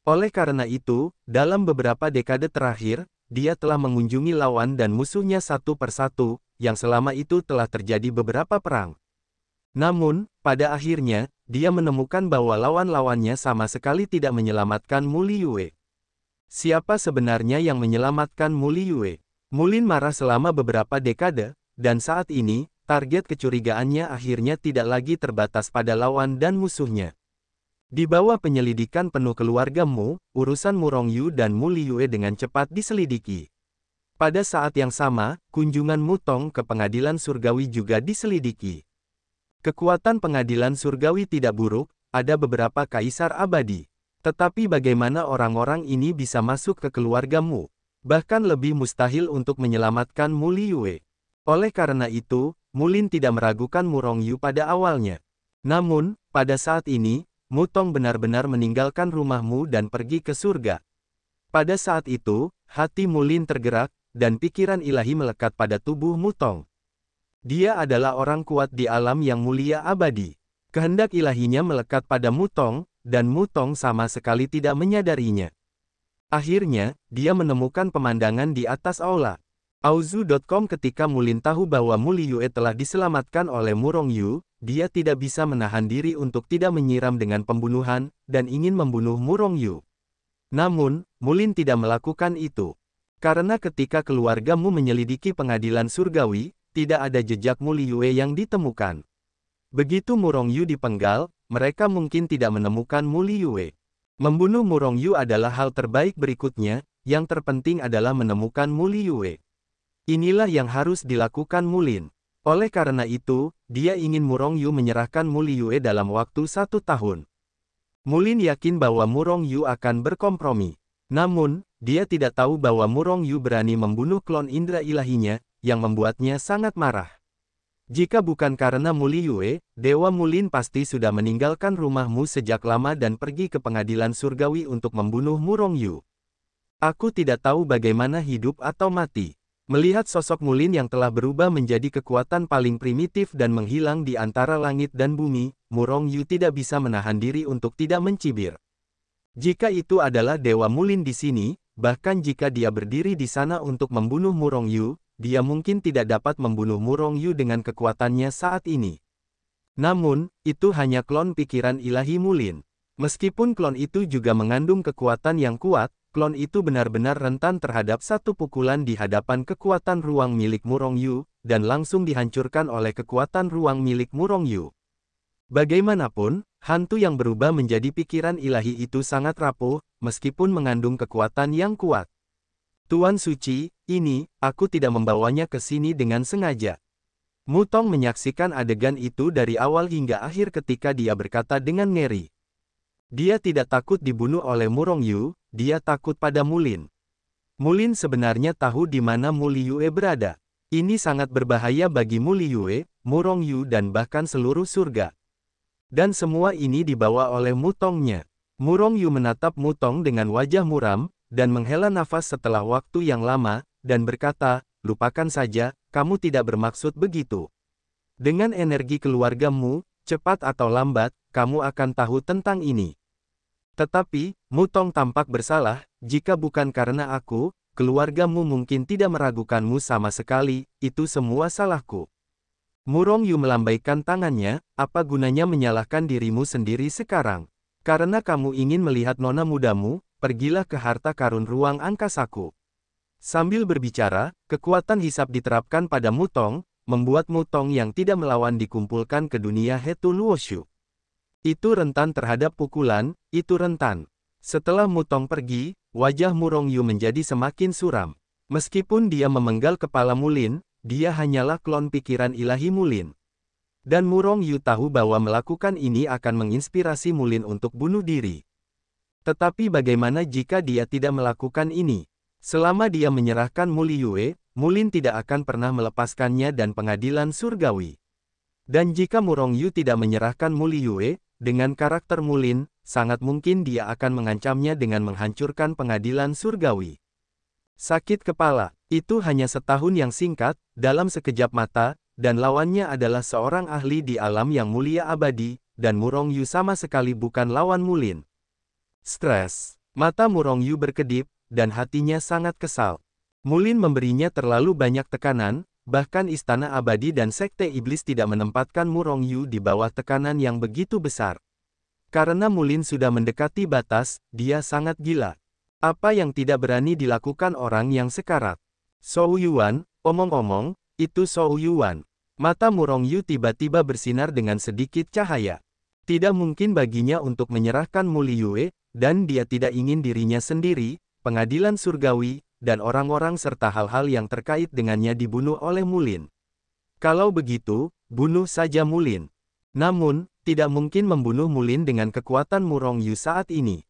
Oleh karena itu, dalam beberapa dekade terakhir, dia telah mengunjungi lawan dan musuhnya satu persatu, yang selama itu telah terjadi beberapa perang. Namun, pada akhirnya, dia menemukan bahwa lawan-lawannya sama sekali tidak menyelamatkan Muli Yue. Siapa sebenarnya yang menyelamatkan Muli Yue? Mulin marah selama beberapa dekade, dan saat ini, target kecurigaannya akhirnya tidak lagi terbatas pada lawan dan musuhnya. Di bawah penyelidikan penuh keluargamu, urusan Murong Yu dan Muli Yue dengan cepat diselidiki. Pada saat yang sama, kunjungan Mutong ke pengadilan surgawi juga diselidiki. Kekuatan pengadilan surgawi tidak buruk, ada beberapa kaisar abadi. Tetapi bagaimana orang-orang ini bisa masuk ke keluargamu? Bahkan lebih mustahil untuk menyelamatkan Muli Yue. Oleh karena itu, Mulin tidak meragukan Murong Yu pada awalnya. Namun, pada saat ini, Mutong benar-benar meninggalkan rumahmu dan pergi ke surga. Pada saat itu, hati Mulin tergerak, dan pikiran ilahi melekat pada tubuh Mutong. Dia adalah orang kuat di alam yang mulia abadi. Kehendak ilahinya melekat pada Mutong, dan Mutong sama sekali tidak menyadarinya. Akhirnya, dia menemukan pemandangan di atas aula. Auzu.com. Ketika Mulin tahu bahwa Muli Yue telah diselamatkan oleh Murong Yu, dia tidak bisa menahan diri untuk tidak menyiram dengan pembunuhan, dan ingin membunuh Murong Yu. Namun, Mulin tidak melakukan itu. Karena ketika keluargamu menyelidiki pengadilan surgawi, tidak ada jejak Muli Yue yang ditemukan. Begitu Murong Yu dipenggal, mereka mungkin tidak menemukan Muli Yue. Membunuh Murong Yu adalah hal terbaik berikutnya, yang terpenting adalah menemukan Muli Yue. Inilah yang harus dilakukan Mulin. Oleh karena itu, dia ingin Murong Yu menyerahkan Muli Yue dalam waktu 1 tahun. Mulin yakin bahwa Murong Yu akan berkompromi. Namun, dia tidak tahu bahwa Murong Yu berani membunuh klon indera ilahinya, yang membuatnya sangat marah. Jika bukan karena Muli Yue, Dewa Mulin pasti sudah meninggalkan rumahmu sejak lama dan pergi ke pengadilan surgawi untuk membunuh Murong Yu. Aku tidak tahu bagaimana hidup atau mati. Melihat sosok Mulin yang telah berubah menjadi kekuatan paling primitif dan menghilang di antara langit dan bumi, Murong Yu tidak bisa menahan diri untuk tidak mencibir. Jika itu adalah Dewa Mulin di sini, bahkan jika dia berdiri di sana untuk membunuh Murong Yu, dia mungkin tidak dapat membunuh Murong Yu dengan kekuatannya saat ini. Namun, itu hanya klon pikiran ilahi Mulin. Meskipun klon itu juga mengandung kekuatan yang kuat, klon itu benar-benar rentan terhadap satu pukulan di hadapan kekuatan ruang milik Murong Yu, dan langsung dihancurkan oleh kekuatan ruang milik Murong Yu. Bagaimanapun, hantu yang berubah menjadi pikiran ilahi itu sangat rapuh, meskipun mengandung kekuatan yang kuat. Tuan Suci, ini, aku tidak membawanya ke sini dengan sengaja. Mutong menyaksikan adegan itu dari awal hingga akhir ketika dia berkata dengan ngeri. Dia tidak takut dibunuh oleh Murong Yu, dia takut pada Mulin. Mulin sebenarnya tahu di mana Muli Yue berada. Ini sangat berbahaya bagi Muli Yue, Murong Yu dan bahkan seluruh surga. Dan semua ini dibawa oleh Mutongnya. Murong Yu menatap Mutong dengan wajah muram, dan menghela nafas setelah waktu yang lama, dan berkata, lupakan saja, kamu tidak bermaksud begitu. Dengan energi keluargamu, cepat atau lambat, kamu akan tahu tentang ini. Tetapi, Mutong tampak bersalah, jika bukan karena aku, keluargamu mungkin tidak meragukanmu sama sekali, itu semua salahku. Murong Yu melambaikan tangannya, apa gunanya menyalahkan dirimu sendiri sekarang? Karena kamu ingin melihat nona mudamu, pergilah ke harta karun ruang angkasaku. Sambil berbicara, kekuatan hisap diterapkan pada Mutong, membuat Mutong yang tidak melawan dikumpulkan ke dunia Hetu Luoshu. Itu rentan terhadap pukulan, itu rentan. Setelah Mutong pergi, wajah Murong Yu menjadi semakin suram. Meskipun dia memenggal kepala Mulin, dia hanyalah klon pikiran ilahi Mulin. Dan Murong Yu tahu bahwa melakukan ini akan menginspirasi Mulin untuk bunuh diri. Tetapi bagaimana jika dia tidak melakukan ini? Selama dia menyerahkan Muli Yue, Mulin tidak akan pernah melepaskannya dan pengadilan surgawi. Dan jika Murong Yu tidak menyerahkan Muli Yue, dengan karakter Mulin, sangat mungkin dia akan mengancamnya dengan menghancurkan pengadilan surgawi. Sakit kepala, itu hanya setahun yang singkat, dalam sekejap mata, dan lawannya adalah seorang ahli di alam yang mulia abadi, dan Murong Yu sama sekali bukan lawan Mulin. Stres. Mata Murong Yu berkedip, dan hatinya sangat kesal. Mulin memberinya terlalu banyak tekanan, bahkan Istana Abadi dan Sekte Iblis tidak menempatkan Murong Yu di bawah tekanan yang begitu besar. Karena Mulin sudah mendekati batas, dia sangat gila. Apa yang tidak berani dilakukan orang yang sekarat? Zhou Yuan, omong-omong, itu Zhou Yuan. Mata Murong Yu tiba-tiba bersinar dengan sedikit cahaya. Tidak mungkin baginya untuk menyerahkan Muli Yue, dan dia tidak ingin dirinya sendiri, pengadilan surgawi, dan orang-orang serta hal-hal yang terkait dengannya dibunuh oleh Mulin. Kalau begitu, bunuh saja Mulin. Namun, tidak mungkin membunuh Mulin dengan kekuatan Murong Yu saat ini.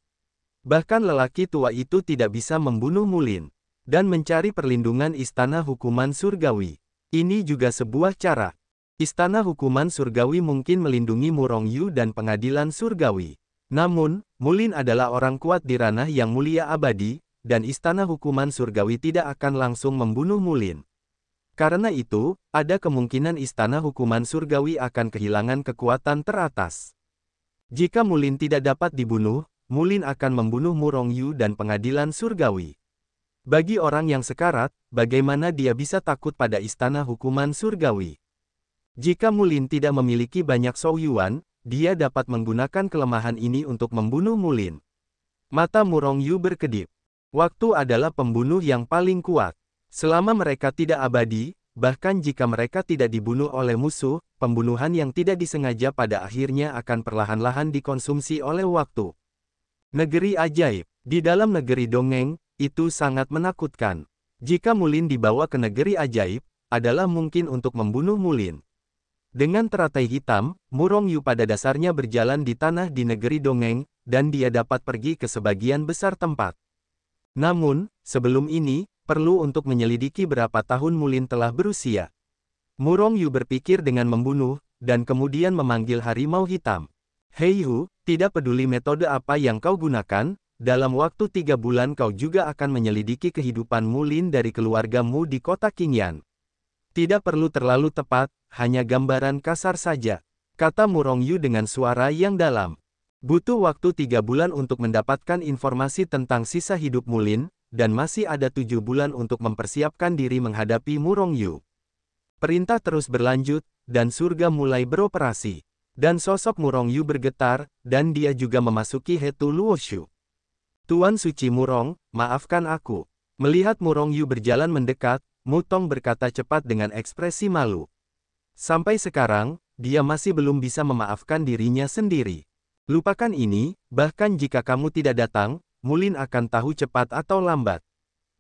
Bahkan lelaki tua itu tidak bisa membunuh Mulin. Dan mencari perlindungan Istana Hukuman Surgawi. Ini juga sebuah cara. Istana Hukuman Surgawi mungkin melindungi Murong Yu dan pengadilan surgawi. Namun, Mulin adalah orang kuat di ranah yang mulia abadi, dan istana hukuman surgawi tidak akan langsung membunuh Mulin. Karena itu, ada kemungkinan istana hukuman surgawi akan kehilangan kekuatan teratas. Jika Mulin tidak dapat dibunuh, Mulin akan membunuh Murong Yu dan pengadilan surgawi. Bagi orang yang sekarat, bagaimana dia bisa takut pada istana hukuman surgawi? Jika Mulin tidak memiliki banyak Souyuan, dia dapat menggunakan kelemahan ini untuk membunuh Mulin. Mata Murong Yu berkedip. Waktu adalah pembunuh yang paling kuat. Selama mereka tidak abadi, bahkan jika mereka tidak dibunuh oleh musuh, pembunuhan yang tidak disengaja pada akhirnya akan perlahan-lahan dikonsumsi oleh waktu. Negeri ajaib. Di dalam negeri dongeng, itu sangat menakutkan. Jika Mulin dibawa ke negeri ajaib, adalah mungkin untuk membunuh Mulin. Dengan teratai hitam, Murong Yu pada dasarnya berjalan di tanah di negeri dongeng, dan dia dapat pergi ke sebagian besar tempat. Namun, sebelum ini, perlu untuk menyelidiki berapa tahun Mulin telah berusia. Murong Yu berpikir dengan membunuh, dan kemudian memanggil harimau hitam. Hei Hu, tidak peduli metode apa yang kau gunakan, dalam waktu 3 bulan kau juga akan menyelidiki kehidupan Mulin dari keluargamu di kota Qingyan. Tidak perlu terlalu tepat, hanya gambaran kasar saja, kata Murong Yu dengan suara yang dalam. Butuh waktu 3 bulan untuk mendapatkan informasi tentang sisa hidup Mulin, dan masih ada 7 bulan untuk mempersiapkan diri menghadapi Murong Yu. Perintah terus berlanjut, dan surga mulai beroperasi. Dan sosok Murong Yu bergetar, dan dia juga memasuki Hetu Luoshu. Tuan Suci Murong, maafkan aku. Melihat Murong Yu berjalan mendekat, Mutong berkata cepat dengan ekspresi malu. Sampai sekarang, dia masih belum bisa memaafkan dirinya sendiri. Lupakan ini, bahkan jika kamu tidak datang, Mulin akan tahu cepat atau lambat.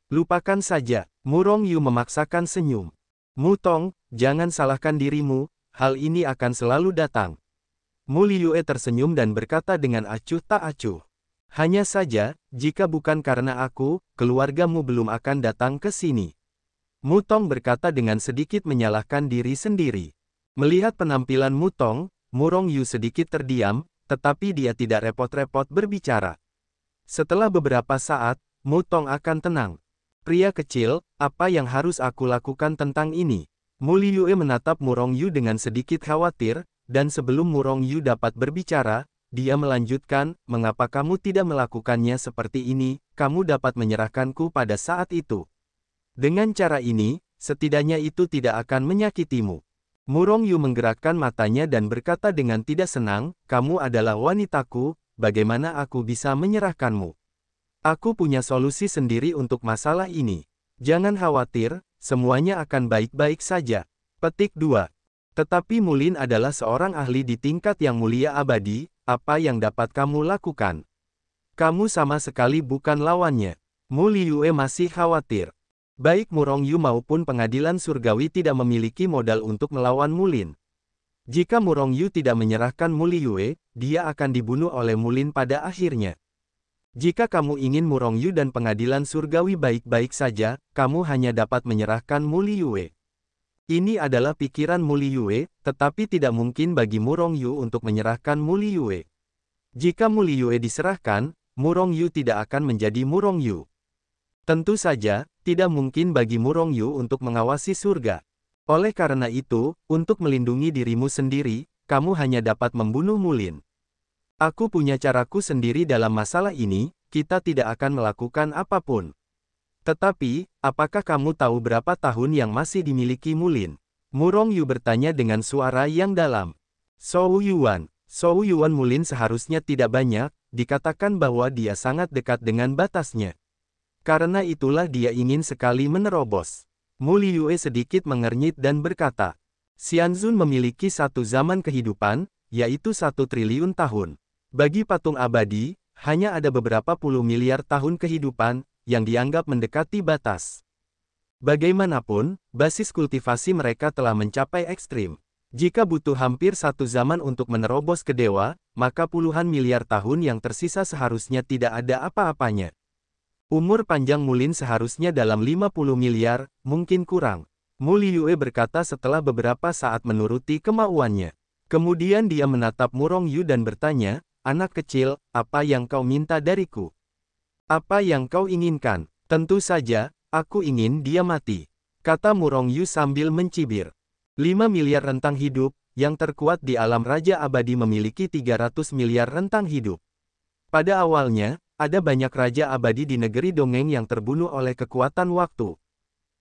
Lupakan saja, Murong Yu memaksakan senyum. Mutong, jangan salahkan dirimu, hal ini akan selalu datang. Mu Liyue tersenyum dan berkata dengan acuh tak acuh. Hanya saja, jika bukan karena aku, keluargamu belum akan datang ke sini. Mutong berkata dengan sedikit menyalahkan diri sendiri. Melihat penampilan Mutong, Murong Yu sedikit terdiam, tetapi dia tidak repot-repot berbicara. Setelah beberapa saat, Mutong akan tenang. Pria kecil, apa yang harus aku lakukan tentang ini? Mu Liyue menatap Murong Yu dengan sedikit khawatir, dan sebelum Murong Yu dapat berbicara, dia melanjutkan, mengapa kamu tidak melakukannya seperti ini, kamu dapat menyerahkanku pada saat itu. Dengan cara ini, setidaknya itu tidak akan menyakitimu. Murong Yu menggerakkan matanya dan berkata dengan tidak senang, kamu adalah wanitaku, bagaimana aku bisa menyerahkanmu? Aku punya solusi sendiri untuk masalah ini. Jangan khawatir, semuanya akan baik-baik saja. Petik 2. Tetapi Mulin adalah seorang ahli di tingkat yang mulia abadi, apa yang dapat kamu lakukan? Kamu sama sekali bukan lawannya. Mu Liyue masih khawatir. Baik Murong Yu maupun pengadilan surgawi tidak memiliki modal untuk melawan Mulin. Jika Murong Yu tidak menyerahkan Mu Liyue, dia akan dibunuh oleh Mulin pada akhirnya. Jika kamu ingin Murong Yu dan pengadilan surgawi baik-baik saja, kamu hanya dapat menyerahkan Mu Liyue. Ini adalah pikiran Mu Liyue, tetapi tidak mungkin bagi Murong Yu untuk menyerahkan Mu Liyue. Jika Mu Liyue diserahkan, Murong Yu tidak akan menjadi Murong Yu. Tentu saja, tidak mungkin bagi Murong Yu untuk mengawasi surga. Oleh karena itu, untuk melindungi dirimu sendiri, kamu hanya dapat membunuh Mulin. Aku punya caraku sendiri dalam masalah ini, kita tidak akan melakukan apapun. Tetapi, apakah kamu tahu berapa tahun yang masih dimiliki Mulin? Murong Yu bertanya dengan suara yang dalam. Souyuan Mulin seharusnya tidak banyak, dikatakan bahwa dia sangat dekat dengan batasnya. Karena itulah dia ingin sekali menerobos. Mu Liyue sedikit mengernyit dan berkata, Xianzun memiliki satu zaman kehidupan, yaitu 1 triliun tahun. Bagi patung abadi, hanya ada beberapa puluh miliar tahun kehidupan, yang dianggap mendekati batas. Bagaimanapun, basis kultivasi mereka telah mencapai ekstrim. Jika butuh hampir 1 zaman untuk menerobos ke dewa, maka puluhan miliar tahun yang tersisa seharusnya tidak ada apa-apanya. Umur panjang Mulin seharusnya dalam 50 miliar, mungkin kurang. Mu Liyue berkata setelah beberapa saat menuruti kemauannya. Kemudian dia menatap Murong Yu dan bertanya, anak kecil, apa yang kau minta dariku? Apa yang kau inginkan? Tentu saja, aku ingin dia mati, kata Murong Yu sambil mencibir. 5 miliar rentang hidup, yang terkuat di alam Raja Abadi memiliki 300 miliar rentang hidup. Pada awalnya, ada banyak Raja Abadi di negeri dongeng yang terbunuh oleh kekuatan waktu.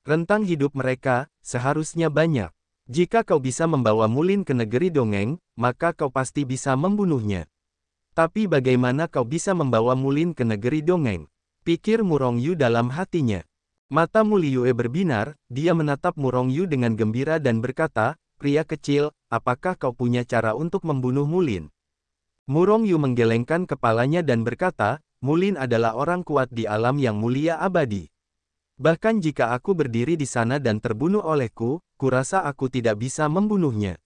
Rentang hidup mereka, seharusnya banyak. Jika kau bisa membawa Mulin ke negeri dongeng, maka kau pasti bisa membunuhnya. Tapi bagaimana kau bisa membawa Mulin ke negeri dongeng? Pikir Murong Yu dalam hatinya. Mata Mu Liyue berbinar, dia menatap Murong Yu dengan gembira dan berkata, pria kecil, apakah kau punya cara untuk membunuh Mulin? Murong Yu menggelengkan kepalanya dan berkata, Mulin adalah orang kuat di alam yang mulia abadi. Bahkan jika aku berdiri di sana dan terbunuh olehku, kurasa aku tidak bisa membunuhnya.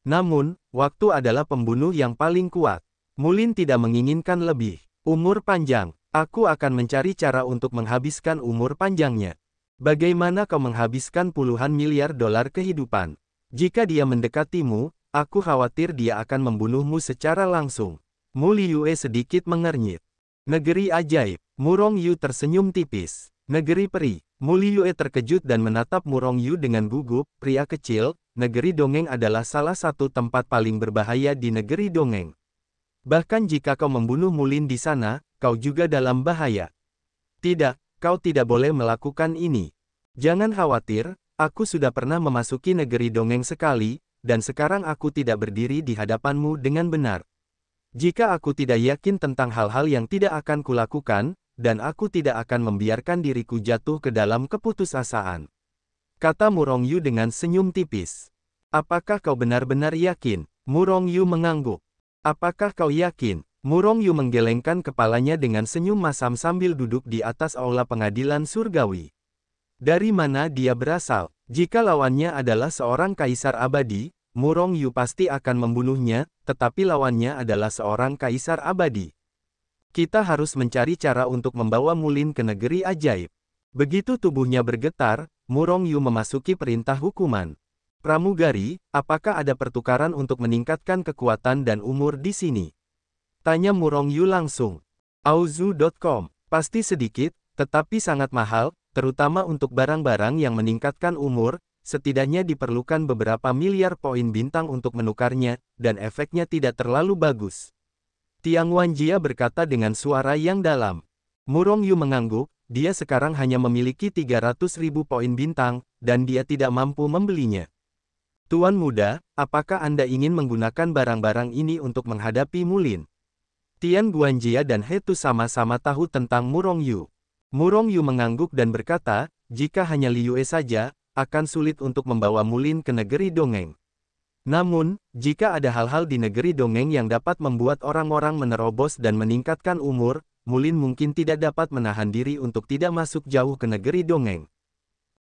Namun, waktu adalah pembunuh yang paling kuat. Mulin tidak menginginkan lebih. Umur panjang. Aku akan mencari cara untuk menghabiskan umur panjangnya. Bagaimana kau menghabiskan puluhan miliar dolar kehidupan? Jika dia mendekatimu, aku khawatir dia akan membunuhmu secara langsung. Mu Liyue sedikit mengernyit. Negeri ajaib. Murong Yu tersenyum tipis. Negeri peri. Mu Liyue terkejut dan menatap Murong Yu dengan gugup. Pria kecil, negeri dongeng adalah salah satu tempat paling berbahaya di negeri dongeng. Bahkan jika kau membunuh Mulin di sana, kau juga dalam bahaya. Tidak, kau tidak boleh melakukan ini. Jangan khawatir, aku sudah pernah memasuki negeri dongeng sekali, dan sekarang aku tidak berdiri di hadapanmu dengan benar. Jika aku tidak yakin tentang hal-hal yang tidak akan kulakukan, dan aku tidak akan membiarkan diriku jatuh ke dalam keputusasaan. Kata Murong Yu dengan senyum tipis. Apakah kau benar-benar yakin? Murong Yu mengangguk. Apakah kau yakin? Murong Yu menggelengkan kepalanya dengan senyum masam sambil duduk di atas aula pengadilan surgawi. Dari mana dia berasal? Jika lawannya adalah seorang kaisar abadi, Murong Yu pasti akan membunuhnya, tetapi lawannya adalah seorang kaisar abadi. Kita harus mencari cara untuk membawa Mulin ke negeri ajaib. Begitu tubuhnya bergetar, Murong Yu memasuki perintah hukuman. Pramugari, apakah ada pertukaran untuk meningkatkan kekuatan dan umur di sini? Tanya Murong Yu langsung. Auzu.com. Pasti sedikit, tetapi sangat mahal, terutama untuk barang-barang yang meningkatkan umur, setidaknya diperlukan beberapa miliar poin bintang untuk menukarnya, dan efeknya tidak terlalu bagus. Tiang Wanjia berkata dengan suara yang dalam. Murong Yu mengangguk, dia sekarang hanya memiliki 300.000 poin bintang, dan dia tidak mampu membelinya. Tuan muda, apakah Anda ingin menggunakan barang-barang ini untuk menghadapi Mulin? Tian Guanjia dan Hetu sama-sama tahu tentang Murong Yu. Murong Yu mengangguk dan berkata, jika hanya Liyue saja, akan sulit untuk membawa Mulin ke negeri dongeng. Namun, jika ada hal-hal di negeri dongeng yang dapat membuat orang-orang menerobos dan meningkatkan umur, Mulin mungkin tidak dapat menahan diri untuk tidak masuk jauh ke negeri dongeng.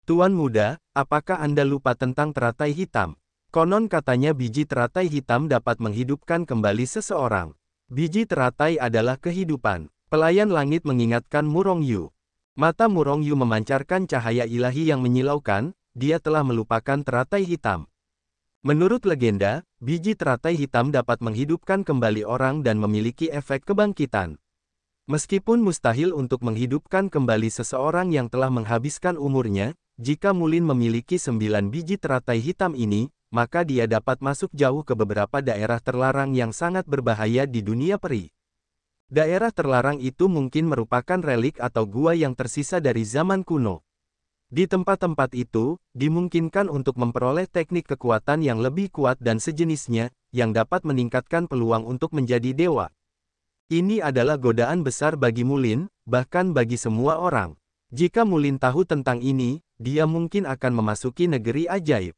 Tuan muda, apakah Anda lupa tentang teratai hitam? Konon katanya biji teratai hitam dapat menghidupkan kembali seseorang. Biji teratai adalah kehidupan. Pelayan langit mengingatkan Murong Yu. Mata Murong Yu memancarkan cahaya ilahi yang menyilaukan, dia telah melupakan teratai hitam. Menurut legenda, biji teratai hitam dapat menghidupkan kembali orang dan memiliki efek kebangkitan. Meskipun mustahil untuk menghidupkan kembali seseorang yang telah menghabiskan umurnya, jika Mulin memiliki 9 biji teratai hitam ini, maka dia dapat masuk jauh ke beberapa daerah terlarang yang sangat berbahaya di dunia peri. Daerah terlarang itu mungkin merupakan relik atau gua yang tersisa dari zaman kuno. Di tempat-tempat itu, dimungkinkan untuk memperoleh teknik kekuatan yang lebih kuat dan sejenisnya, yang dapat meningkatkan peluang untuk menjadi dewa. Ini adalah godaan besar bagi Mulin, bahkan bagi semua orang. Jika Mulin tahu tentang ini, dia mungkin akan memasuki negeri ajaib.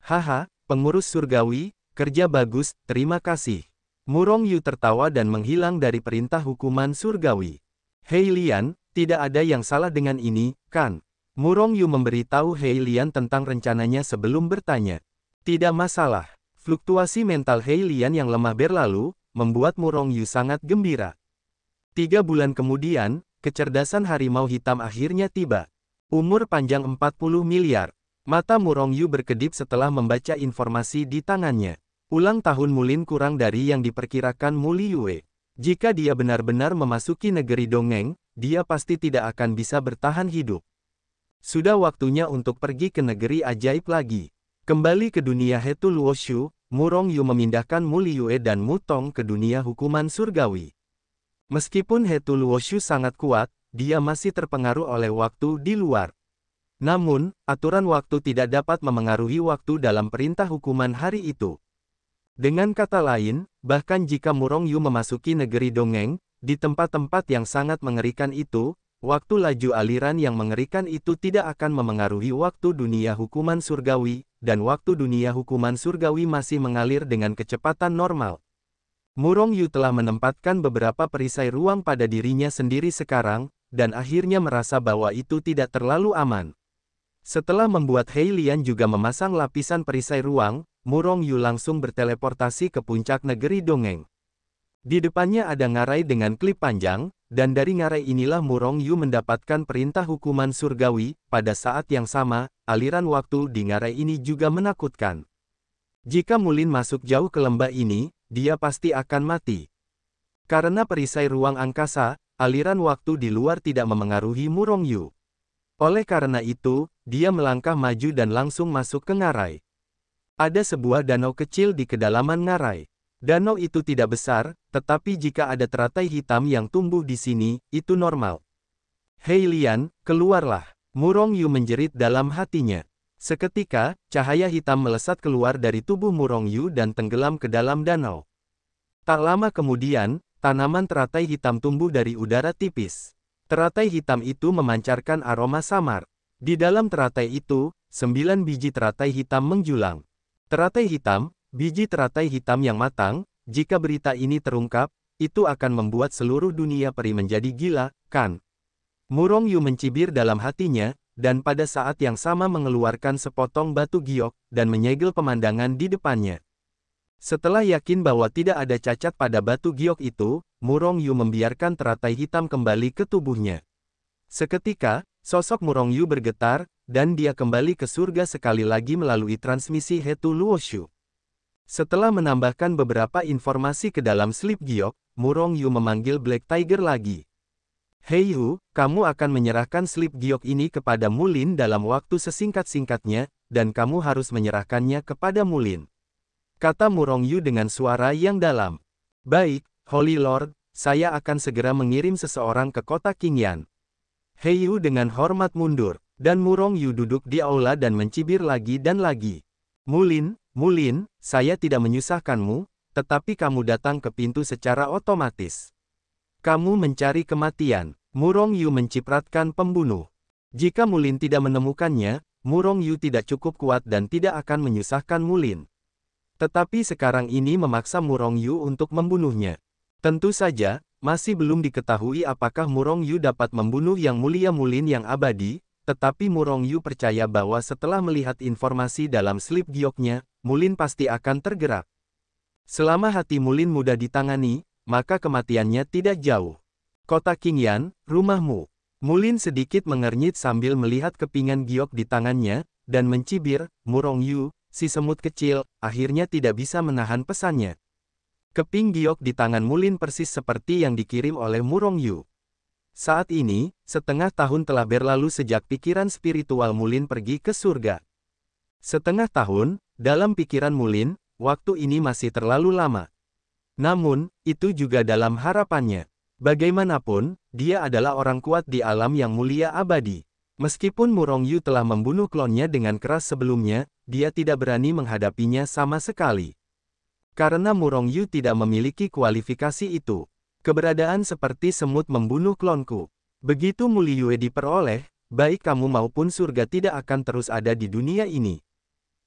Haha, pengurus surgawi, kerja bagus, terima kasih. Murong Yu tertawa dan menghilang dari perintah hukuman surgawi. Hei Lian, tidak ada yang salah dengan ini, kan? Murong Yu memberitahu Hei Lian tentang rencananya sebelum bertanya. Tidak masalah. Fluktuasi mental Hei Lian yang lemah berlalu, membuat Murong Yu sangat gembira. 3 bulan kemudian, kecerdasan harimau hitam akhirnya tiba. Umur panjang 40 miliar. Mata Murong Yu berkedip setelah membaca informasi di tangannya. Ulang tahun Mulin kurang dari yang diperkirakan Mu Liyue. Jika dia benar-benar memasuki negeri dongeng, dia pasti tidak akan bisa bertahan hidup. Sudah waktunya untuk pergi ke negeri ajaib lagi. Kembali ke dunia Hetu Luoshu, Mu Rongyu memindahkan Mu Liyue dan Mu Tong ke dunia hukuman surgawi. Meskipun Hetu Luoshu sangat kuat, dia masih terpengaruh oleh waktu di luar. Namun, aturan waktu tidak dapat memengaruhi waktu dalam perintah hukuman hari itu. Dengan kata lain, bahkan jika Mu Rongyu memasuki negeri dongeng, di tempat-tempat yang sangat mengerikan itu, waktu laju aliran yang mengerikan itu tidak akan memengaruhi waktu dunia hukuman surgawi, dan waktu dunia hukuman surgawi masih mengalir dengan kecepatan normal. Mu Rongyu telah menempatkan beberapa perisai ruang pada dirinya sendiri sekarang, dan akhirnya merasa bahwa itu tidak terlalu aman. Setelah membuat Hei Lian juga memasang lapisan perisai ruang, Mu Rongyu langsung berteleportasi ke puncak negeri dongeng. Di depannya ada ngarai dengan klip panjang, dan dari ngarai inilah Mu Rongyu mendapatkan perintah hukuman surgawi. Pada saat yang sama, aliran waktu di ngarai ini juga menakutkan. Jika Mulin masuk jauh ke lembah ini, dia pasti akan mati. Karena perisai ruang angkasa, aliran waktu di luar tidak memengaruhi Mu Rongyu. Oleh karena itu, dia melangkah maju dan langsung masuk ke ngarai. Ada sebuah danau kecil di kedalaman ngarai. Danau itu tidak besar, tetapi jika ada teratai hitam yang tumbuh di sini, itu normal. Hei Lian, keluarlah. Mu Rongyu menjerit dalam hatinya. Seketika, cahaya hitam melesat keluar dari tubuh Mu Rongyu dan tenggelam ke dalam danau. Tak lama kemudian, tanaman teratai hitam tumbuh dari udara tipis. Teratai hitam itu memancarkan aroma samar. Di dalam teratai itu, 9 biji teratai hitam menjulang. Teratai hitam, biji teratai hitam yang matang, jika berita ini terungkap, itu akan membuat seluruh dunia peri menjadi gila, kan? Mu Rongyu mencibir dalam hatinya, dan pada saat yang sama mengeluarkan sepotong batu giok, dan menyegel pemandangan di depannya. Setelah yakin bahwa tidak ada cacat pada batu giok itu, Mu Rongyu membiarkan teratai hitam kembali ke tubuhnya. Seketika, sosok Mu Rongyu bergetar, dan dia kembali ke surga sekali lagi melalui transmisi Hetu Luoshu. Setelah menambahkan beberapa informasi ke dalam slip giok, Mu Rongyu memanggil Black Tiger lagi. Hei Hu, kamu akan menyerahkan slip giok ini kepada Mulin dalam waktu sesingkat-singkatnya, dan kamu harus menyerahkannya kepada Mulin. Kata Mu Rongyu dengan suara yang dalam. Baik, Holy Lord, saya akan segera mengirim seseorang ke kota Qingyan. Hei Hu dengan hormat mundur. Dan Mu Rongyu duduk di aula dan mencibir lagi dan lagi. Mulin, saya tidak menyusahkanmu, tetapi kamu datang ke pintu secara otomatis. Kamu mencari kematian. Mu Rongyu mencipratkan pembunuh. Jika Mulin tidak menemukannya, Mu Rongyu tidak cukup kuat dan tidak akan menyusahkan Mulin. Tetapi sekarang ini memaksa Mu Rongyu untuk membunuhnya. Tentu saja, masih belum diketahui apakah Mu Rongyu dapat membunuh yang mulia Mulin yang abadi, tetapi Mu Rongyu percaya bahwa setelah melihat informasi dalam slip gioknya, Mulin pasti akan tergerak. Selama hati Mulin mudah ditangani, maka kematiannya tidak jauh. Kota Qingyan, rumahmu. Mulin sedikit mengernyit sambil melihat kepingan giok di tangannya, dan mencibir, Mu Rongyu, si semut kecil, akhirnya tidak bisa menahan pesannya. Keping giok di tangan Mulin persis seperti yang dikirim oleh Mu Rongyu. Saat ini, setengah tahun telah berlalu sejak pikiran spiritual Mulin pergi ke surga. Setengah tahun, dalam pikiran Mulin, waktu ini masih terlalu lama. Namun, itu juga dalam harapannya. Bagaimanapun, dia adalah orang kuat di alam yang mulia abadi. Meskipun Mu Rongyu telah membunuh klonnya dengan keras sebelumnya, dia tidak berani menghadapinya sama sekali. Karena Mu Rongyu tidak memiliki kualifikasi itu. Keberadaan seperti semut membunuh klonku. Begitu Mu Liyue diperoleh, baik kamu maupun surga tidak akan terus ada di dunia ini.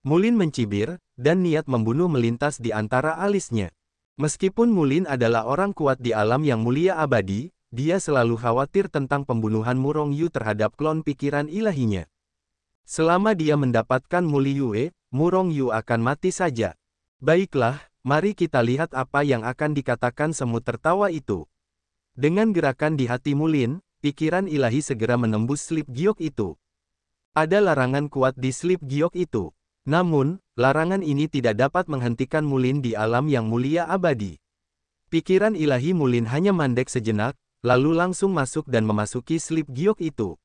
Mulin mencibir, dan niat membunuh melintas di antara alisnya. Meskipun Mulin adalah orang kuat di alam yang mulia abadi, dia selalu khawatir tentang pembunuhan Mu Rongyu terhadap klon pikiran ilahinya. Selama dia mendapatkan Mu Liyue, Mu Rongyu akan mati saja. Baiklah, mari kita lihat apa yang akan dikatakan semut tertawa itu. Dengan gerakan di hati Mulin, pikiran ilahi segera menembus slip giok itu. Ada larangan kuat di slip giok itu. Namun, larangan ini tidak dapat menghentikan Mulin di alam yang mulia abadi. Pikiran ilahi Mulin hanya mandek sejenak, lalu langsung masuk dan memasuki slip giok itu.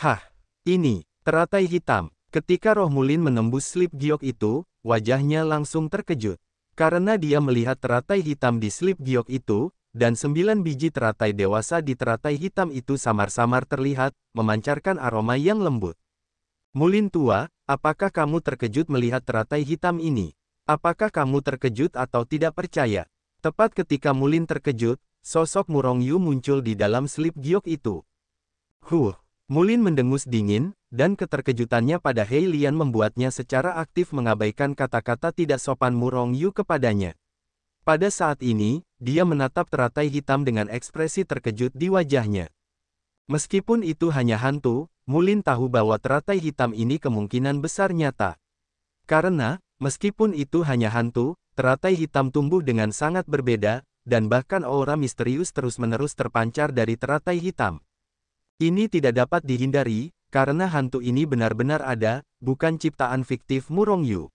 Hah, ini, teratai hitam. Ketika roh Mulin menembus slip giok itu, wajahnya langsung terkejut. Karena dia melihat teratai hitam di slip giok itu, dan 9 biji teratai dewasa di teratai hitam itu samar-samar terlihat, memancarkan aroma yang lembut. Mulin tua, apakah kamu terkejut melihat teratai hitam ini? Apakah kamu terkejut atau tidak percaya? Tepat ketika Mulin terkejut, sosok Murong Yu muncul di dalam slip giok itu. Mulin mendengus dingin, dan keterkejutannya pada Hei Lian membuatnya secara aktif mengabaikan kata-kata tidak sopan Murong Yu kepadanya. Pada saat ini, dia menatap teratai hitam dengan ekspresi terkejut di wajahnya. Meskipun itu hanya hantu, Mulin tahu bahwa teratai hitam ini kemungkinan besar nyata. Karena, meskipun itu hanya hantu, teratai hitam tumbuh dengan sangat berbeda, dan bahkan aura misterius terus-menerus terpancar dari teratai hitam. Ini tidak dapat dihindari, karena hantu ini benar-benar ada, bukan ciptaan fiktif Murong Yu.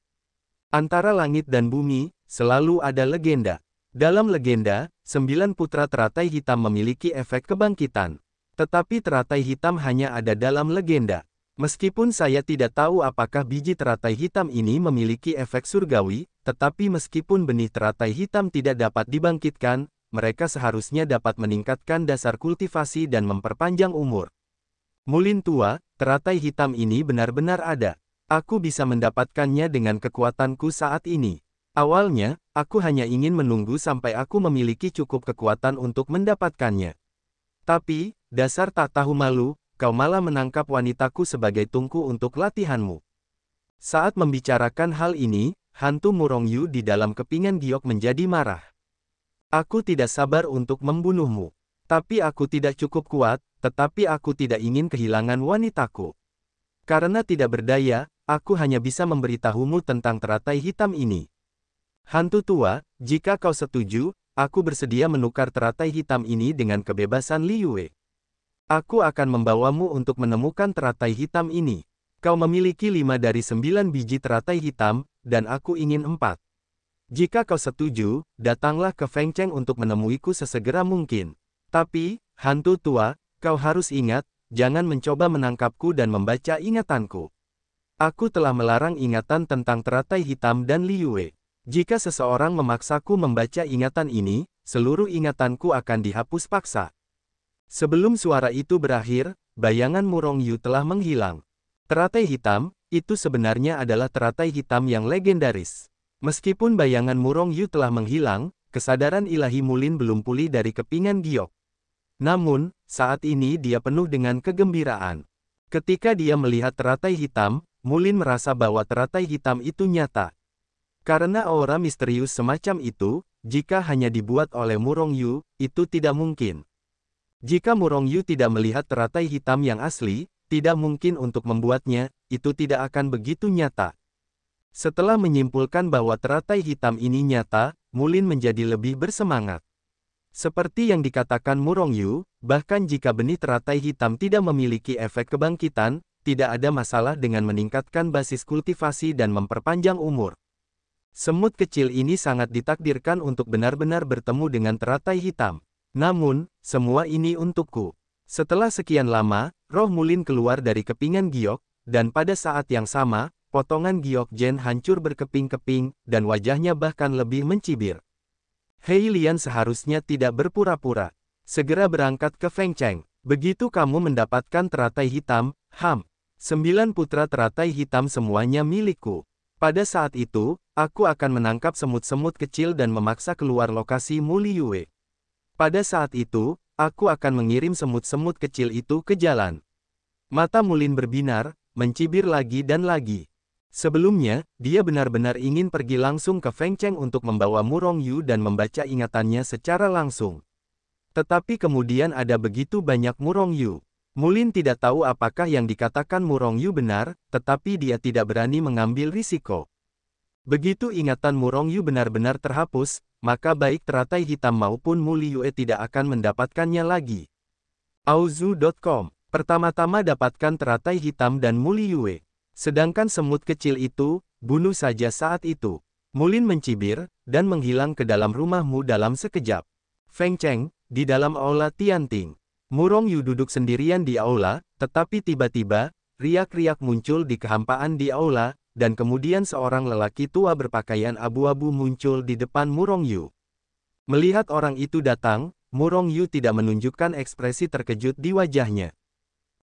Antara langit dan bumi, selalu ada legenda. Dalam legenda, 9 putra teratai hitam memiliki efek kebangkitan. Tetapi teratai hitam hanya ada dalam legenda. Meskipun saya tidak tahu apakah biji teratai hitam ini memiliki efek surgawi, tetapi meskipun benih teratai hitam tidak dapat dibangkitkan, mereka seharusnya dapat meningkatkan dasar kultivasi dan memperpanjang umur. Mulin tua, teratai hitam ini benar-benar ada. Aku bisa mendapatkannya dengan kekuatanku saat ini. Awalnya, aku hanya ingin menunggu sampai aku memiliki cukup kekuatan untuk mendapatkannya. Tapi, dasar tak tahu malu, kau malah menangkap wanitaku sebagai tungku untuk latihanmu. Saat membicarakan hal ini, hantu Murong Yu di dalam kepingan giok menjadi marah. Aku tidak sabar untuk membunuhmu. Tapi aku tidak cukup kuat, tetapi aku tidak ingin kehilangan wanitaku. Karena tidak berdaya, aku hanya bisa memberitahumu tentang teratai hitam ini. Hantu tua, jika kau setuju, aku bersedia menukar teratai hitam ini dengan kebebasan Liyue. Aku akan membawamu untuk menemukan teratai hitam ini. Kau memiliki 5 dari 9 biji teratai hitam, dan aku ingin 4. Jika kau setuju, datanglah ke Feng Cheng untuk menemuiku sesegera mungkin. Tapi, hantu tua, kau harus ingat, jangan mencoba menangkapku dan membaca ingatanku. Aku telah melarang ingatan tentang teratai hitam dan Liyue. Jika seseorang memaksaku membaca ingatan ini, seluruh ingatanku akan dihapus paksa. Sebelum suara itu berakhir, bayangan Murong Yu telah menghilang. Teratai hitam, itu sebenarnya adalah teratai hitam yang legendaris. Meskipun bayangan Murong Yu telah menghilang, kesadaran ilahi Mulin belum pulih dari kepingan giok. Namun, saat ini dia penuh dengan kegembiraan. Ketika dia melihat teratai hitam, Mulin merasa bahwa teratai hitam itu nyata. Karena aura misterius semacam itu, jika hanya dibuat oleh Murong Yu, itu tidak mungkin. Jika Murong Yu tidak melihat teratai hitam yang asli, tidak mungkin untuk membuatnya, itu tidak akan begitu nyata. Setelah menyimpulkan bahwa teratai hitam ini nyata, Mulin menjadi lebih bersemangat. Seperti yang dikatakan Murong Yu, bahkan jika benih teratai hitam tidak memiliki efek kebangkitan, tidak ada masalah dengan meningkatkan basis kultivasi dan memperpanjang umur. Semut kecil ini sangat ditakdirkan untuk benar-benar bertemu dengan teratai hitam. Namun, semua ini untukku. Setelah sekian lama, roh Mulin keluar dari kepingan giok, dan pada saat yang sama, potongan giok Jen hancur berkeping-keping, dan wajahnya bahkan lebih mencibir. Hei Lian seharusnya tidak berpura-pura. Segera berangkat ke Feng Cheng. Begitu kamu mendapatkan teratai hitam, 9 putra teratai hitam semuanya milikku. Pada saat itu, aku akan menangkap semut-semut kecil dan memaksa keluar lokasi Mu Liyue. Pada saat itu, aku akan mengirim semut-semut kecil itu ke jalan. Mata Mulin berbinar, mencibir lagi dan lagi. Sebelumnya, dia benar-benar ingin pergi langsung ke Feng Cheng untuk membawa Murong Yu dan membaca ingatannya secara langsung. Tetapi kemudian ada begitu banyak Murong Yu. Mulin tidak tahu apakah yang dikatakan Murong Yu benar, tetapi dia tidak berani mengambil risiko. Begitu ingatan Murong Yu benar-benar terhapus, maka baik teratai hitam maupun Mu Liyue tidak akan mendapatkannya lagi. Auzu.com. Pertama-tama dapatkan teratai hitam dan Mu Liyue. Sedangkan semut kecil itu, bunuh saja saat itu. Mulin mencibir, dan menghilang ke dalam rumahmu dalam sekejap. Feng Cheng, di dalam aula Tianting. Murong Yu duduk sendirian di aula, tetapi tiba-tiba, riak-riak muncul di kehampaan di aula, dan kemudian seorang lelaki tua berpakaian abu-abu muncul di depan Murong Yu. Melihat orang itu datang, Murong Yu tidak menunjukkan ekspresi terkejut di wajahnya.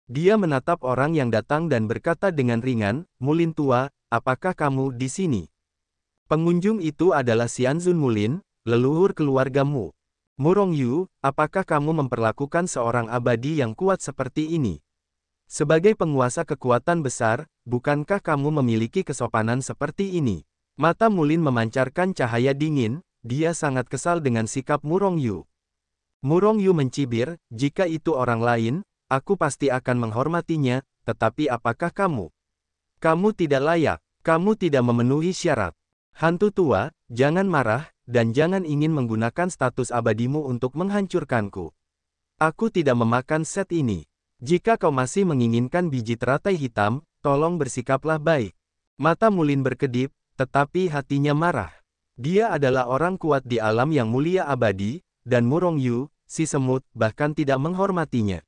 Dia menatap orang yang datang dan berkata dengan ringan, "Mulin tua, apakah kamu di sini?" Pengunjung itu adalah Xianzun Mulin, leluhur keluargamu. Murong Yu, apakah kamu memperlakukan seorang abadi yang kuat seperti ini? Sebagai penguasa kekuatan besar, bukankah kamu memiliki kesopanan seperti ini? Mata Mulin memancarkan cahaya dingin, dia sangat kesal dengan sikap Murong Yu. Murong Yu mencibir, jika itu orang lain, aku pasti akan menghormatinya, tetapi apakah kamu? Kamu tidak layak, kamu tidak memenuhi syarat. Hantu tua, jangan marah, dan jangan ingin menggunakan status abadimu untuk menghancurkanku. Aku tidak memakan set ini. Jika kau masih menginginkan biji teratai hitam, tolong bersikaplah baik. Mata Mulin berkedip, tetapi hatinya marah. Dia adalah orang kuat di alam yang mulia abadi, dan Murong Yu, si semut, bahkan tidak menghormatinya.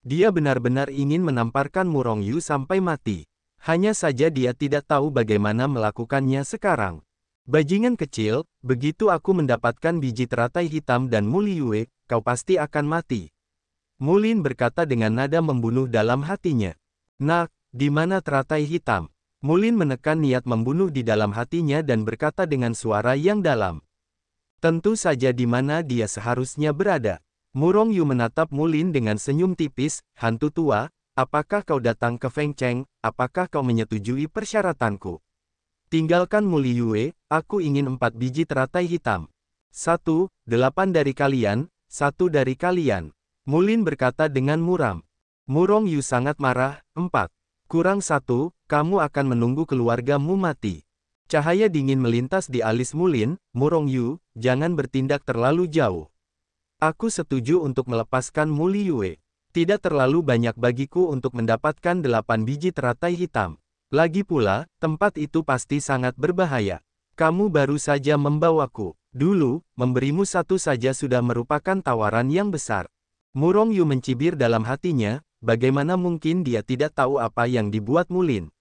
Dia benar-benar ingin menamparkan Murong Yu sampai mati. Hanya saja dia tidak tahu bagaimana melakukannya sekarang. Bajingan kecil, begitu aku mendapatkan biji teratai hitam dan Muli Yue, kau pasti akan mati. Mulin berkata dengan nada membunuh dalam hatinya. Nak, di mana teratai hitam? Mulin menekan niat membunuh di dalam hatinya dan berkata dengan suara yang dalam. Tentu saja di mana dia seharusnya berada. Murong Yu menatap Mulin dengan senyum tipis, hantu tua, apakah kau datang ke Feng Cheng, apakah kau menyetujui persyaratanku? Tinggalkan Muli Yue, aku ingin 4 biji teratai hitam. 1, 8 dari kalian, 1 dari kalian. Mulin berkata dengan muram. Murong Yu sangat marah, 4. Kurang 1, kamu akan menunggu keluargamu mati. Cahaya dingin melintas di alis Mulin, Murong Yu, jangan bertindak terlalu jauh. Aku setuju untuk melepaskan Muli Yue. Tidak terlalu banyak bagiku untuk mendapatkan 8 biji teratai hitam. Lagi pula, tempat itu pasti sangat berbahaya. Kamu baru saja membawaku. Dulu, memberimu 1 saja sudah merupakan tawaran yang besar. Murong Yu mencibir dalam hatinya, bagaimana mungkin dia tidak tahu apa yang dibuat Mulin.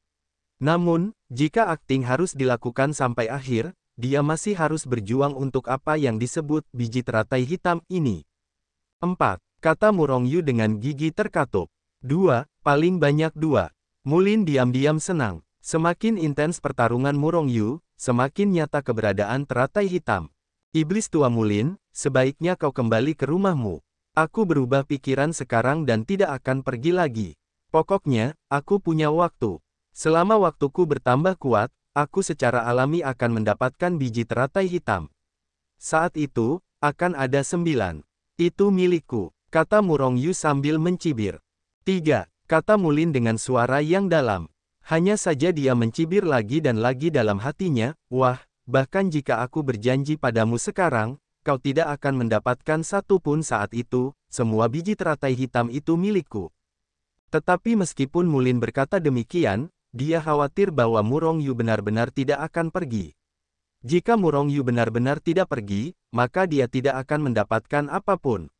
Namun, jika akting harus dilakukan sampai akhir, dia masih harus berjuang untuk apa yang disebut biji teratai hitam ini. 4. Kata Murong Yu dengan gigi terkatup. 2, paling banyak 2. Mulin diam-diam senang. Semakin intens pertarungan Murong Yu, semakin nyata keberadaan teratai hitam. Iblis tua Mulin, sebaiknya kau kembali ke rumahmu. Aku berubah pikiran sekarang dan tidak akan pergi lagi. Pokoknya, aku punya waktu. Selama waktuku bertambah kuat, aku secara alami akan mendapatkan biji teratai hitam. Saat itu, akan ada 9. Itu milikku, kata Murong Yu sambil mencibir. 3, kata Mulin dengan suara yang dalam. Hanya saja dia mencibir lagi dan lagi dalam hatinya, wah, bahkan jika aku berjanji padamu sekarang, kau tidak akan mendapatkan satu pun saat itu, semua biji teratai hitam itu milikku. Tetapi meskipun Mulin berkata demikian, dia khawatir bahwa Murong Yu benar-benar tidak akan pergi. Jika Murong Yu benar-benar tidak pergi, maka dia tidak akan mendapatkan apapun.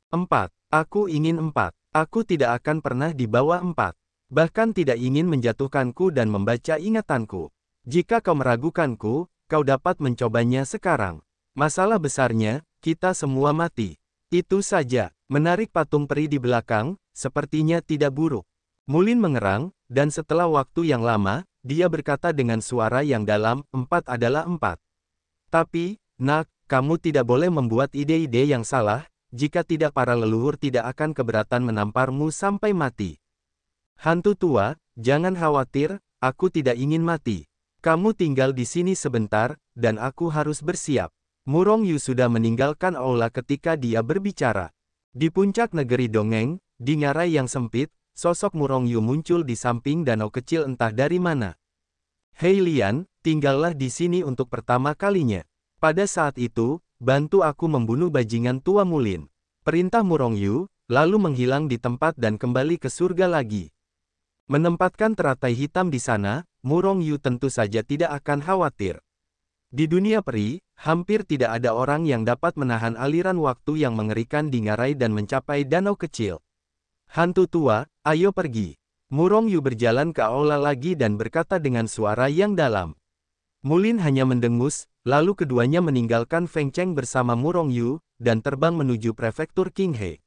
4. Aku ingin 4. Aku tidak akan pernah di bawah 4. Bahkan tidak ingin menjatuhkanku dan membaca ingatanku. Jika kau meragukanku, kau dapat mencobanya sekarang. Masalah besarnya, kita semua mati. Itu saja. Menarik patung peri di belakang, sepertinya tidak buruk. Mulin mengerang, dan setelah waktu yang lama, dia berkata dengan suara yang dalam, 4 adalah 4. Tapi, nak, kamu tidak boleh membuat ide-ide yang salah, jika tidak para leluhur tidak akan keberatan menamparmu sampai mati. Hantu tua, jangan khawatir, aku tidak ingin mati. Kamu tinggal di sini sebentar, dan aku harus bersiap. Murong Yu sudah meninggalkan aula ketika dia berbicara. Di puncak negeri dongeng, di ngarai yang sempit, sosok Murong Yu muncul di samping danau kecil entah dari mana. Hei Lian, tinggallah di sini untuk pertama kalinya. Pada saat itu, bantu aku membunuh bajingan tua Mulin. Perintah Murong Yu, lalu menghilang di tempat dan kembali ke surga lagi. Menempatkan teratai hitam di sana, Murong Yu tentu saja tidak akan khawatir. Di dunia peri, hampir tidak ada orang yang dapat menahan aliran waktu yang mengerikan di ngarai dan mencapai danau kecil. Hantu tua, ayo pergi. Murong Yu berjalan ke aula lagi dan berkata dengan suara yang dalam. Mulin hanya mendengus, lalu keduanya meninggalkan Feng Cheng bersama Murong Yu, dan terbang menuju prefektur Qinghe.